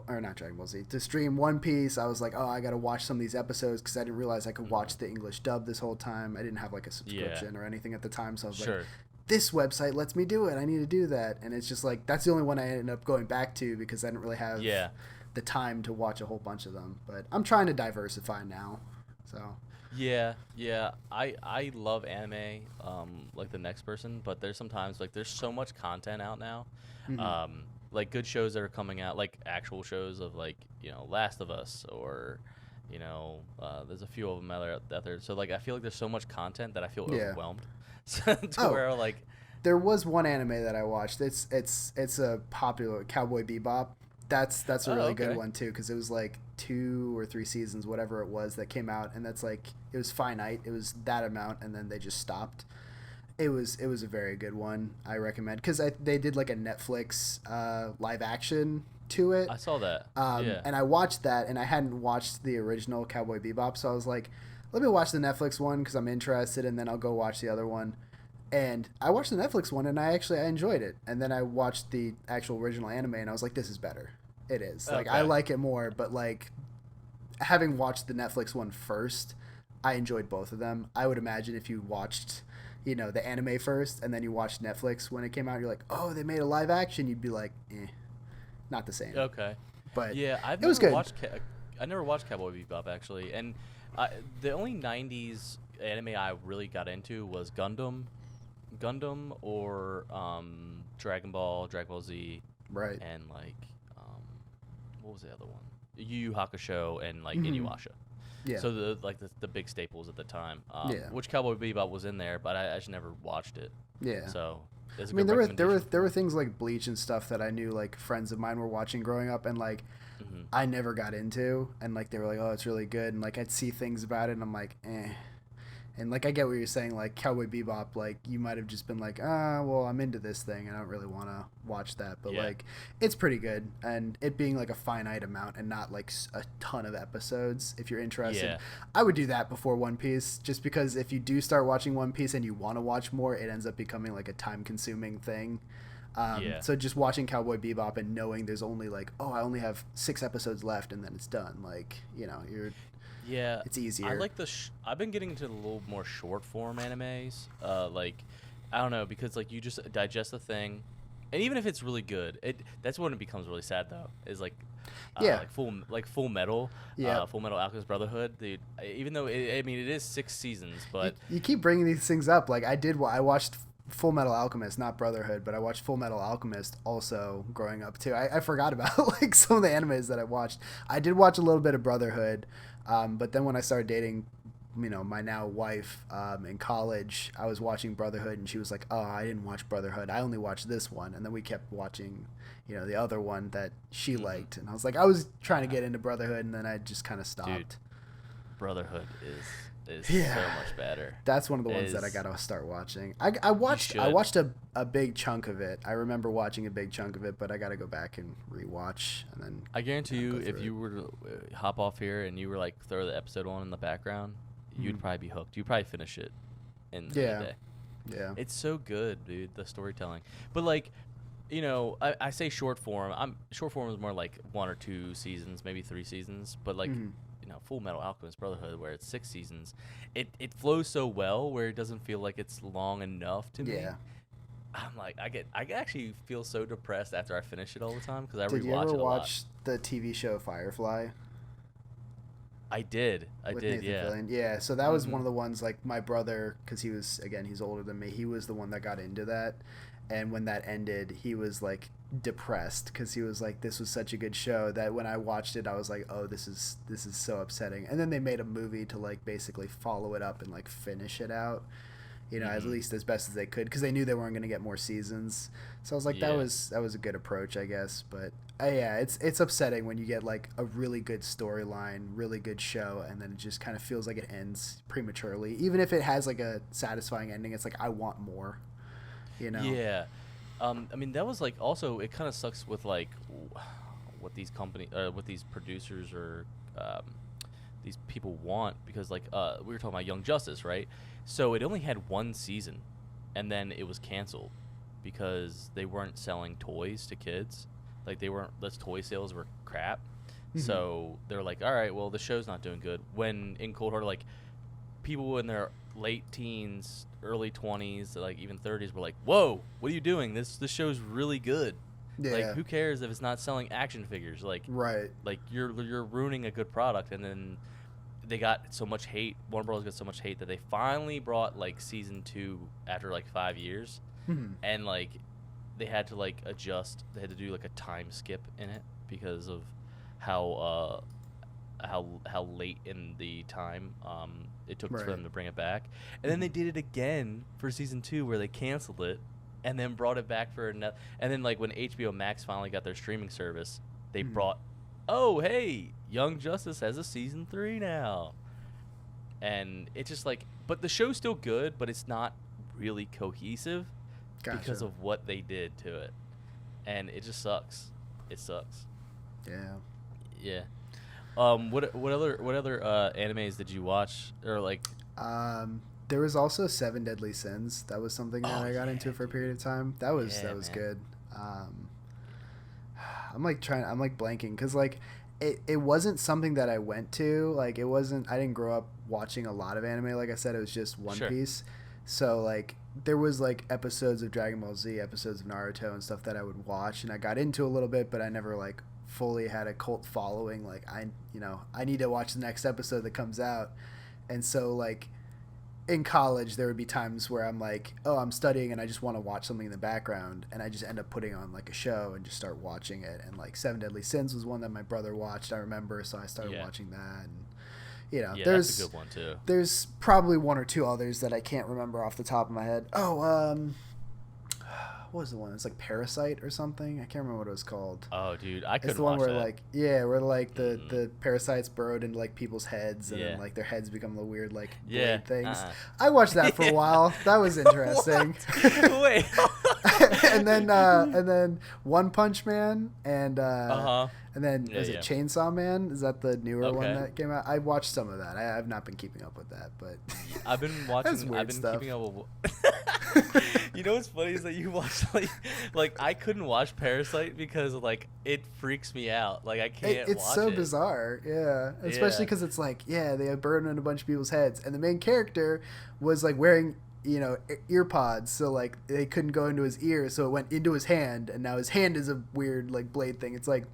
or not Dragon Ball Z, to stream One Piece. I was like, oh, I gotta watch some of these episodes because I didn't realize I could Mm-hmm. watch the English dub this whole time. I didn't have like a Yeah. subscription or anything at the time, so I was like, Sure. this website lets me do it. I need to do that, and it's just like that's the only one I ended up going back to because I didn't really have Yeah. the time to watch a whole bunch of them. But I'm trying to diversify now, so Yeah, yeah. I love anime, like the next person, but there's sometimes like there's so much content out now. mhm. Like good shows that are coming out, like actual shows of like, Last of Us or there's a few of them out there. So like I feel like there's so much content that I feel Yeah. overwhelmed. To Oh, where like there was one anime that I watched. It's a popular Cowboy Bebop. That's a oh, really good okay. one too because it was like 2 or 3 seasons, whatever it was, that came out, and that's like it was finite. It was that amount, and then they just stopped. It was a very good one. I recommend because they did like a Netflix live action to it. I saw that. Yeah. And I watched that, and I hadn't watched the original Cowboy Bebop, so I was like, let me watch the Netflix one because I'm interested, and then I'll go watch the other one. And I watched the Netflix one, and I enjoyed it. And then I watched the actual original anime, and I was like, this is better. It is like I Okay. like it more, but like having watched the Netflix one first, I enjoyed both of them. I would imagine if you watched, the anime first and then you watched Netflix when it came out, you're like, oh, they made a live action. You'd be like, not the same. Okay. But Yeah, it was good. I never watched Cowboy Bebop actually, and the only '90s anime I really got into was Gundam or Dragon Ball Z, Right. and like what was the other one? Yu Yu Hakusho and like Hmm. Inuyasha. Yeah. So the big staples at the time. Yeah. Which Cowboy Bebop was in there, but I just never watched it. Yeah. So it's a I mean, good recommendation. there were things like Bleach and stuff that I knew like friends of mine were watching growing up, and like Hmm. I never got into, and like they were like, oh, it's really good, and like I'd see things about it, and I'm like, eh. And like I get what you're saying, like Cowboy Bebop, like you might have just been like, well, I'm into this thing, and I don't really want to watch that, but Yeah. like it's pretty good, and it being like a finite amount and not like a ton of episodes. If you're interested, Yeah. I would do that before One Piece, just because if you do start watching One Piece and you want to watch more, it ends up becoming like a time-consuming thing. Yeah. So just watching Cowboy Bebop and knowing there's only like, oh, I only have 6 episodes left, and then it's done. Like, Yeah, it's I easier. like I've been getting into a little more short form animes. Like, I don't know, because like you just digest the thing, and even if it's really good, that's when it becomes really sad though. Is like, Yeah. like Full Metal, Yeah. Full Metal Alchemist Brotherhood. Even though I mean it is 6 seasons, you, but you keep bringing these things up. Like I watched Full Metal Alchemist, not Brotherhood, but I watched Full Metal Alchemist also growing up too. I forgot about like some of the animes that I watched. I did watch a little bit of Brotherhood, but then when I started dating my now wife in college, I was watching Brotherhood, and she was like, "Oh, I didn't watch Brotherhood. I only watched this one." And then we kept watching, the other one that she Mm-hmm. liked, and I was like, I was trying to Uh, get into Brotherhood, and then I just kind of dude, stopped. Brotherhood is Yeah, so much better. that's one of the It ones that I is gotta start watching. I you watched I should. watched a big chunk of it. I remember watching a big chunk of it, but I gotta go back and rewatch and then I guarantee you, go if through it. you were to hop off here and you were like throw the episode on in the background, you'd Mhm. probably be hooked. You'd probably finish it in a Yeah, day. yeah. It's so good, dude. The storytelling, but like, I say short form. I'm short form is more like 1 or 2 seasons, maybe 3 seasons. But like, Hmm. Full Metal Alchemist Brotherhood, where it's 6 seasons, it flows so well where it doesn't feel like it's long enough to me. Yeah. I'm like, I actually feel so depressed after I finish it all the time because I Did you rewatch ever it a lot. watch the TV show Firefly I with did, Nathan yeah. Fillion? Yeah, so that was one Mhm. of the ones, like, my brother, because he's older than me, he was the one that got into that. And when that ended, he was like depressed because he was like, this was such a good show that when I watched it, I was like, oh, this is so upsetting. And then they made a movie to like basically follow it up and like finish it out, at Mhm. least as best as they could, because they knew they weren't going to get more seasons. So I was like, Yeah. that was a good approach, I guess. But yeah, it's upsetting when you get like a really good storyline, really good show, and then it just kind of feels like it ends prematurely. Even if it has like a satisfying ending, it's like I want more. You know. Yeah. I mean that was like also it kind of sucks with like what these producers or um, these people want because like we were talking about Young Justice, right? So it only had 1 season, and then it was canceled because they weren't selling toys to kids. Like they weren't. Those toy sales were crap. Mm-hmm. So they're like, all right, well the show's not doing good. When in Cold Harbor, like people in their late teens, early 20s, like even 30s were like, "Whoa, what are you doing? This show's really good." Like, Yeah. who cares if it's not selling action figures? Right. Like you're ruining a good product. And then they got so much hate. Warner Bros. Got so much hate that they finally brought like season 2 after like 5 years, Mm-hmm. and like they had to like adjust. They had to do like a time skip in it because of how how late in the time it took for Right. them to bring it back, and then Mm-hmm. they did it again for season 2 where they canceled it, and then brought it back for another. And then like when HBO Max finally got their streaming service, they Mm-hmm. brought, oh hey, Young Justice has a season 3 now, and it's just like, but the show's still good, but it's not really cohesive because Gotcha. of what they did to it, and it just sucks. It sucks. Yeah. Yeah. What other animes did you watch or like? There was also Seven Deadly Sins. That was something that Oh I got yeah, into for a dude. period of time. Yeah, That was man. good. Um, I'm like blanking because like it wasn't something that I went to. Like it wasn't. I didn't grow up watching a lot of anime. Like I said, it was just One Sure. Piece. So like there was like episodes of Dragon Ball Z, episodes of Naruto and stuff that I would watch, and I got into a little bit, but I never like fully had a cult following. Like I need to watch the next episode that comes out, and so like in college there would be times where I'm like, oh, I'm studying and I just want to watch something in the background, and I just end up putting on like a show and just start watching it. And like Seven Deadly Sins was one that my brother watched, I remember, so I started Yeah. watching that. And Yeah, that's a there's good one too. probably one or two others that I can't remember off the top of my head. Oh, what was the one? It's like Parasite or something. I can't remember what it was called. Oh, dude, I It's couldn't the one watch where that. like, yeah, where like Mm. the parasites burrowed into like people's heads, and then Yeah. like their heads become the weird like Yeah. blade things. Uh-uh. I watched that for a Yeah. while. That was interesting. What? Wait. And then One Punch Man Uh-huh. and then Yeah, was it yeah. Chainsaw Man? Is that the newer one Okay. that came out? I watched some of that. I've not been keeping up with that, but I've been that's watching. I've weird been stuff. keeping up with. You know what's funny is that you watch like I couldn't watch Parasite because like it freaks me out. Like I can't It's watch so it. bizarre, yeah. Especially Yeah. because it's like, yeah, they burn in a bunch of people's heads, and the main character was like wearing, ear pods, so like they couldn't go into his ear, so it went into his hand, and now his hand is a weird like blade thing. It's like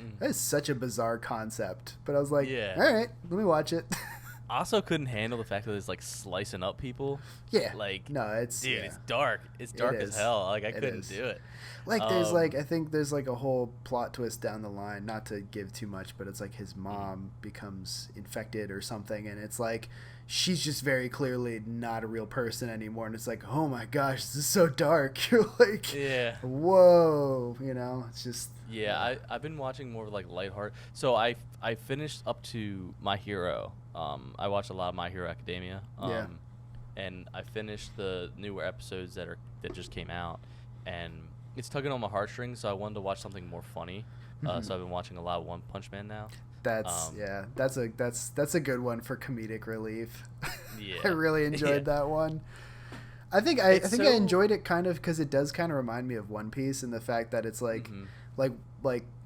Mm. that is such a bizarre concept, but I was like, Yeah. all right, let me watch it. Also couldn't handle the fact that it's like slicing up people. Yeah, Like, no, it's dude, yeah, it's dark. It's it dark as is. hell. Like I It couldn't is. do it. Like there's like Um, I think there's like a whole plot twist down the line, not to give too much, but it's like his mhm. mom becomes infected or something, and it's like she's just very clearly not a real person anymore, and it's like, oh my gosh, this is so dark. You're like, Yeah. whoa, it's just Yeah, I've been watching more like lighthearted. So I finished up to My Hero. I watched a lot of My Hero Academia. yeah. And I finished the newer episodes that just came out, and it's tugging on my heartstrings. So I wanted to watch something more funny. Mhm. So I've been watching a lot of One Punch Man now. That's Um, yeah, that's a good one for comedic relief. I yeah, really yeah. enjoyed that one. I It's think I so. enjoyed it kind of because it does kind of remind me of One Piece and the fact that it's Hmm. like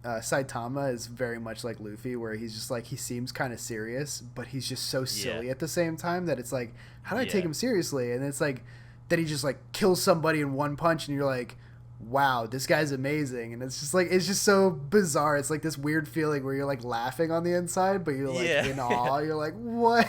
Saitama is very much like Luffy, where he's just like he seems kind of serious, but he's just so Yeah, silly at the same time that it's like, how do I take yeah, him seriously? And it's like that he just like kills somebody in one punch, and you're like, wow, this guy's amazing. And it's just so bizarre. It's like this weird feeling where you're like laughing on the inside, but you're like yeah. in awe. You're like, what?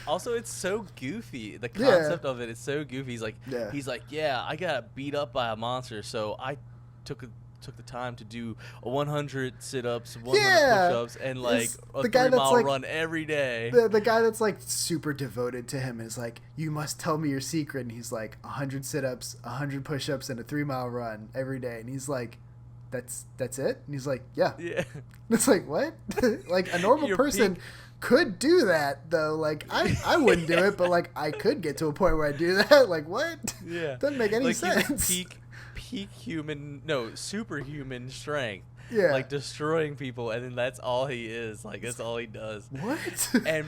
Also, it's so goofy. The Yeah, concept of it is so goofy. yeah, He's like, yeah, I got beat up by a monster, so I took a, took the time to do 100 sit-ups, 100 yeah. push-ups, and like It's a the guy that's 3 mile like run every day. the guy that's like super devoted to him is like, you must tell me your secret. And he's like, 100 sit-ups, 100 push-ups, and a 3 mile run every day. And he's like, that's it. And he's like, yeah. Yeah, It's like, what? Like a normal your person peak. could do that though. Like I wouldn't do it, but like I could get to a point where I do that. Like what? Yeah, Doesn't make any like he was sense. peak human, no, superhuman strength, Yeah. like destroying people, and then that's all he is. Like that's all he does. What? and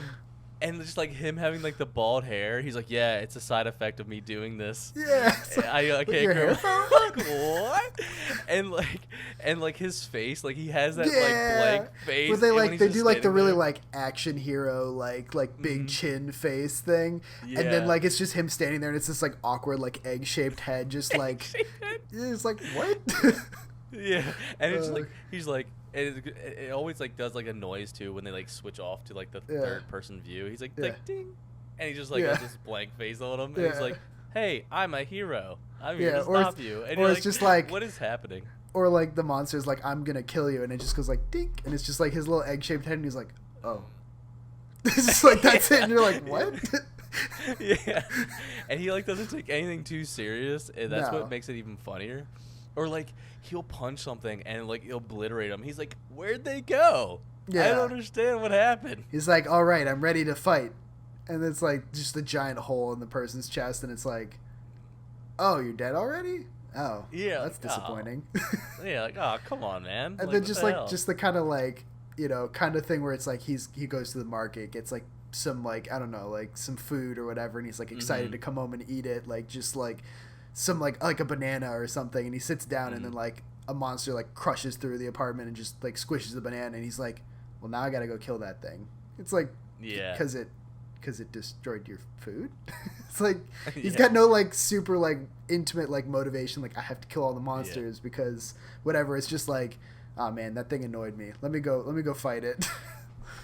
and just like him having like the bald hair, he's like, yeah, it's a side effect of me doing this. Yeah. It's like, I "With can't your hair grow. fell Like out?" what? And like his face, like he has that like Yeah. blank face. Where they and when like he's they just do like the standing really there. like action hero like big Mhm. chin face thing, and then Yeah. like it's just him standing there, and it's this like awkward like egg shaped head, just like it's like what? Yeah, and it's Uh, like he's like it always like does like a noise too when they like switch off to like the Yeah. third person view. He's Yeah. like ding, and he just like Yeah. has this blank face on him, and Yeah. he's like, "Hey, I'm a hero. I'm here Yeah, to stop you." And or you're it's like, just like "What is happening?" or like the monster's like, I'm gonna kill you, and it just goes like dink, and it's just like his little egg shaped head, and he's like, oh. It's just like that's it, and you're like, what? Yeah, and he like doesn't take anything too serious, and that's No. what makes it even funnier. Or like he'll punch something and like he'll obliterate him. He's like, "Where'd they go? I Yeah. don't understand what happened." He's like, all right, I'm ready to fight, and it's like just a giant hole in the person's chest, and it's like, oh, you're dead already? Oh, Yeah, that's like, oh. disappointing. Yeah, like, oh, come on, man. And Like, then what just the like hell? just the kind of like kind of thing where it's like he goes to the market, gets like some like I don't know like some food or whatever, and he's like excited Mhm. to come home and eat it, like just like some like a banana or something, and he sits down, and then Mhm. like a monster like crushes through the apartment and just like squishes the banana, and he's like, well, now I gotta go kill that thing. It's like Yeah. because it destroyed your food. It's like he's Yeah. got no like super like intimate like motivation, like I have to kill all the Yeah. monsters because whatever. It's just like, oh man, that thing annoyed me, let me go fight it.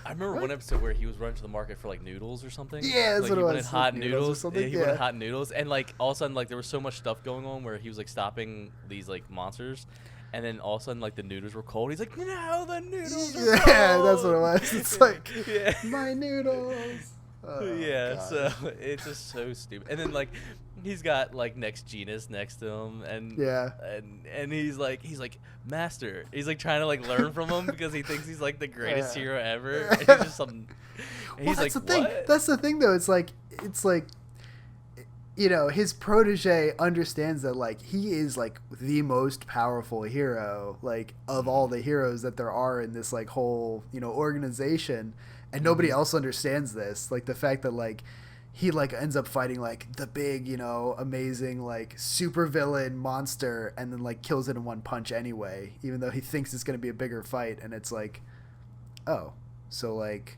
I remember What? one episode where he was running to the market for like noodles or something. Yeah, that's Like what he it wanted was, hot like noodles or noodles. something, Yeah, he yeah. wanted hot noodles, and like all of a sudden like there was so much stuff going on where he was like stopping these like monsters, and then all of a sudden like the noodles were cold. He's like, no, the noodles are cold. Yeah, that's what it was. It's like yeah. my noodles. Oh, Yeah, God. so it's just so stupid. And then like he's got like next genus next to him, and Yeah. and he's like master. He's like trying to like learn from him because he thinks he's like the greatest Yeah. hero ever. And he's just some. And Well, he's that's like, the thing. what? That's the thing, though. It's like his protege understands that like he is like the most powerful hero like of all the heroes that there are in this like whole organization, and nobody Mhm. else understands this. Like the fact that like he like ends up fighting like the big amazing like super villain monster, and then like kills it in one punch anyway, even though he thinks it's going to be a bigger fight. And it's like, oh, so like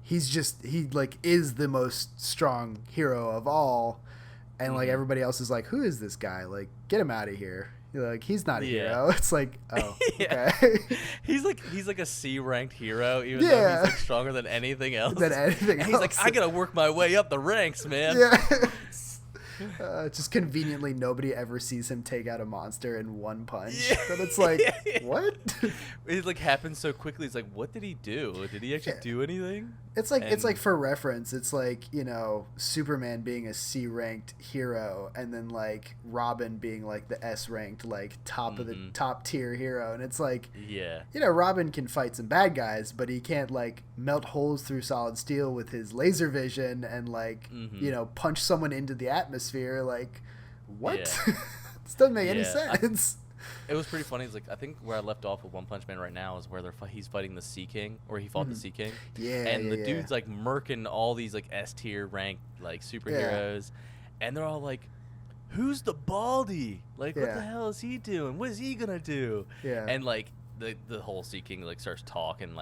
he like is the most strong hero of all, and like Mhm. everybody else is like, who is this guy? Like, get him out of here. You're like, he's not a Yeah. hero. It's like, oh, Yeah. okay. He's like a C ranked hero, even though Yeah. he's like stronger than anything else. Than anything And he's like, else. I gotta work my way up the ranks, man. Yeah. Just conveniently, nobody ever sees him take out a monster in one punch. Yeah. But it's like, Yeah. what? It like happens so quickly. It's like, what did he do? Did he actually Yeah. do anything? it's like And for reference, it's like, Superman being a C ranked hero, and then like Robin being like the S ranked, like top of the mhm. top tier hero, and it's like, Yeah. Robin can fight some bad guys, but he can't like melt holes through solid steel with his laser vision and like, Mhm. punch someone into the atmosphere. Like, what? Yeah. This doesn't make any Yeah. sense. It was pretty funny. It's like I think where I left off with One Punch Man right now is where he's fighting the Sea King, or he fought the Mhm. Sea King, Yeah, and yeah, the yeah, dude's like murking all these like S tier ranked like yeah, superheroes, and they're all like, "Who's the Baldy? Like, what the yeah, hell is he doing? What is he gonna do?" yeah, And like the whole Sea King like starts talking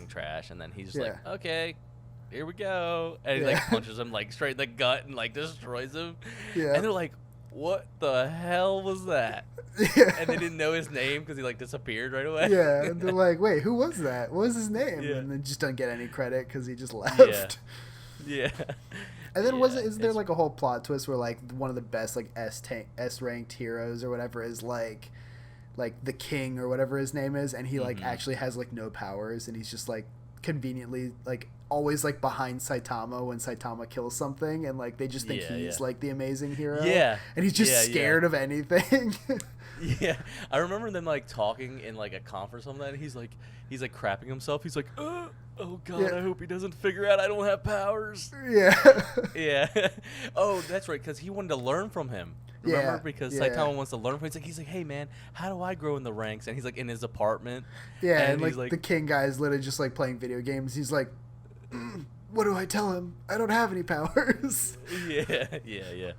trash, and then he's just like, yeah, "Okay, here we go," and he like yeah, punches him like straight in the gut and like destroys him, yeah, and they're like, "What the hell was that?" And they yeah. didn't know his name because he like disappeared right away. Yeah, and they're like, "Wait, who was that? What was his name?" Yeah, And then just don't get any credit because he just yeah, left. yeah, And then yeah. isn't there It's like a whole plot twist where like one of the best like S ranked heroes or whatever is like the king or whatever his name is, and he like mm-hmm. actually has like no powers, and he's just like conveniently like always like behind Saitama when Saitama kills something, and like they just think Yeah, yeah, he's like the amazing hero, yeah, and he's just yeah, yeah. scared of anything. Yeah, I remember them like talking in like a conference or something. And he's like crapping himself. He's like, oh God, Yeah, I hope he doesn't figure out I don't have powers." yeah, Yeah. Oh, that's right, because he wanted to learn from him. Remember, yeah, because yeah. Saitama wants to learn from him. He's like, "Hey man, how do I grow in the ranks?" And he's like in his apartment, Yeah, and and he's like like, the king guy is literally just like playing video games. He's like, what do I tell him? I don't have any powers. yeah, yeah, yeah,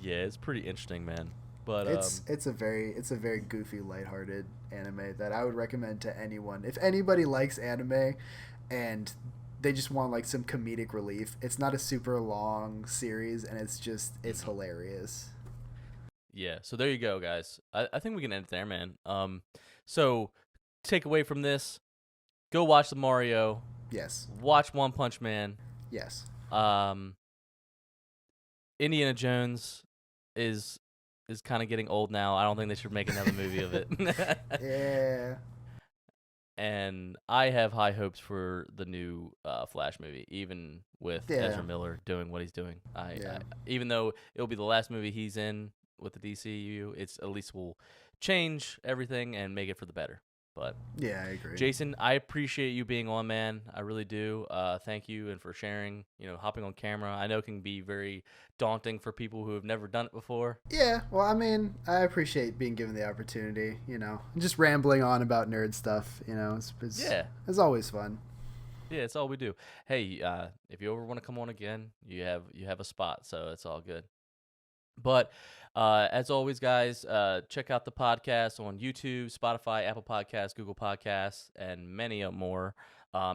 yeah. It's pretty interesting, man. But It's a very goofy, lighthearted anime that I would recommend to anyone. If anybody likes anime and they just want like some comedic relief, it's not a super long series, and it's mhm. hilarious. Yeah. So there you go, guys. I think we can end it there, man. So take away from this: go watch the Mario, Yes, watch One Punch Man. yes, Um, Indiana Jones is kind of getting old now. I don't think they should make another movie of it. yeah, And I have high hopes for the new Flash movie, even with yeah, Ezra Miller doing what he's doing. yeah, Even though it'll be the last movie he's in with the DCU, it's at least will change everything and make it for the better. But yeah. I agree. Jason, I appreciate you being on, man. I really do. Thank you, and for sharing. Hopping on camera. I know it can be very daunting for people who have never done it before. Yeah, well, I mean, I appreciate being given the opportunity. Just rambling on about nerd stuff. Yeah, it's always fun. yeah, it's all we do. Hey, if you ever want to come on again, you have a spot, so it's all good. But as always, guys, check out the podcast on YouTube, Spotify, Apple Podcasts, Google Podcasts, and many more.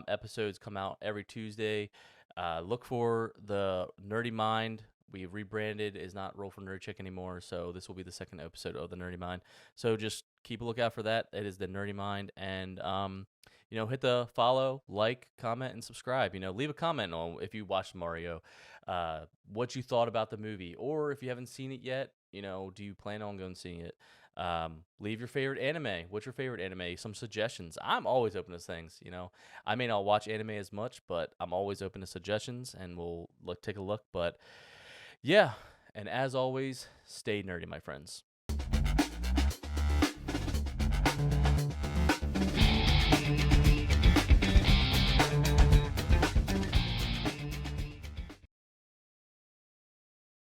Episodes come out every Tuesday. Look for the Nerdy Mind. We've rebranded, is not Roll for Nerd Chick anymore, so this will be the second episode of the Nerdy Mind. So just keep a lookout for that. It is the Nerdy Mind, and hit the follow, like, comment, and subscribe. Leave a comment on if you watched Mario, what you thought about the movie, or if you haven't seen it yet, do you plan on going seeing it? Leave your favorite anime. What's your favorite anime? Some suggestions. I'm always open to things. I may not watch anime as much, but I'm always open to suggestions, and we'll take a look. But yeah, and as always, stay nerdy, my friends.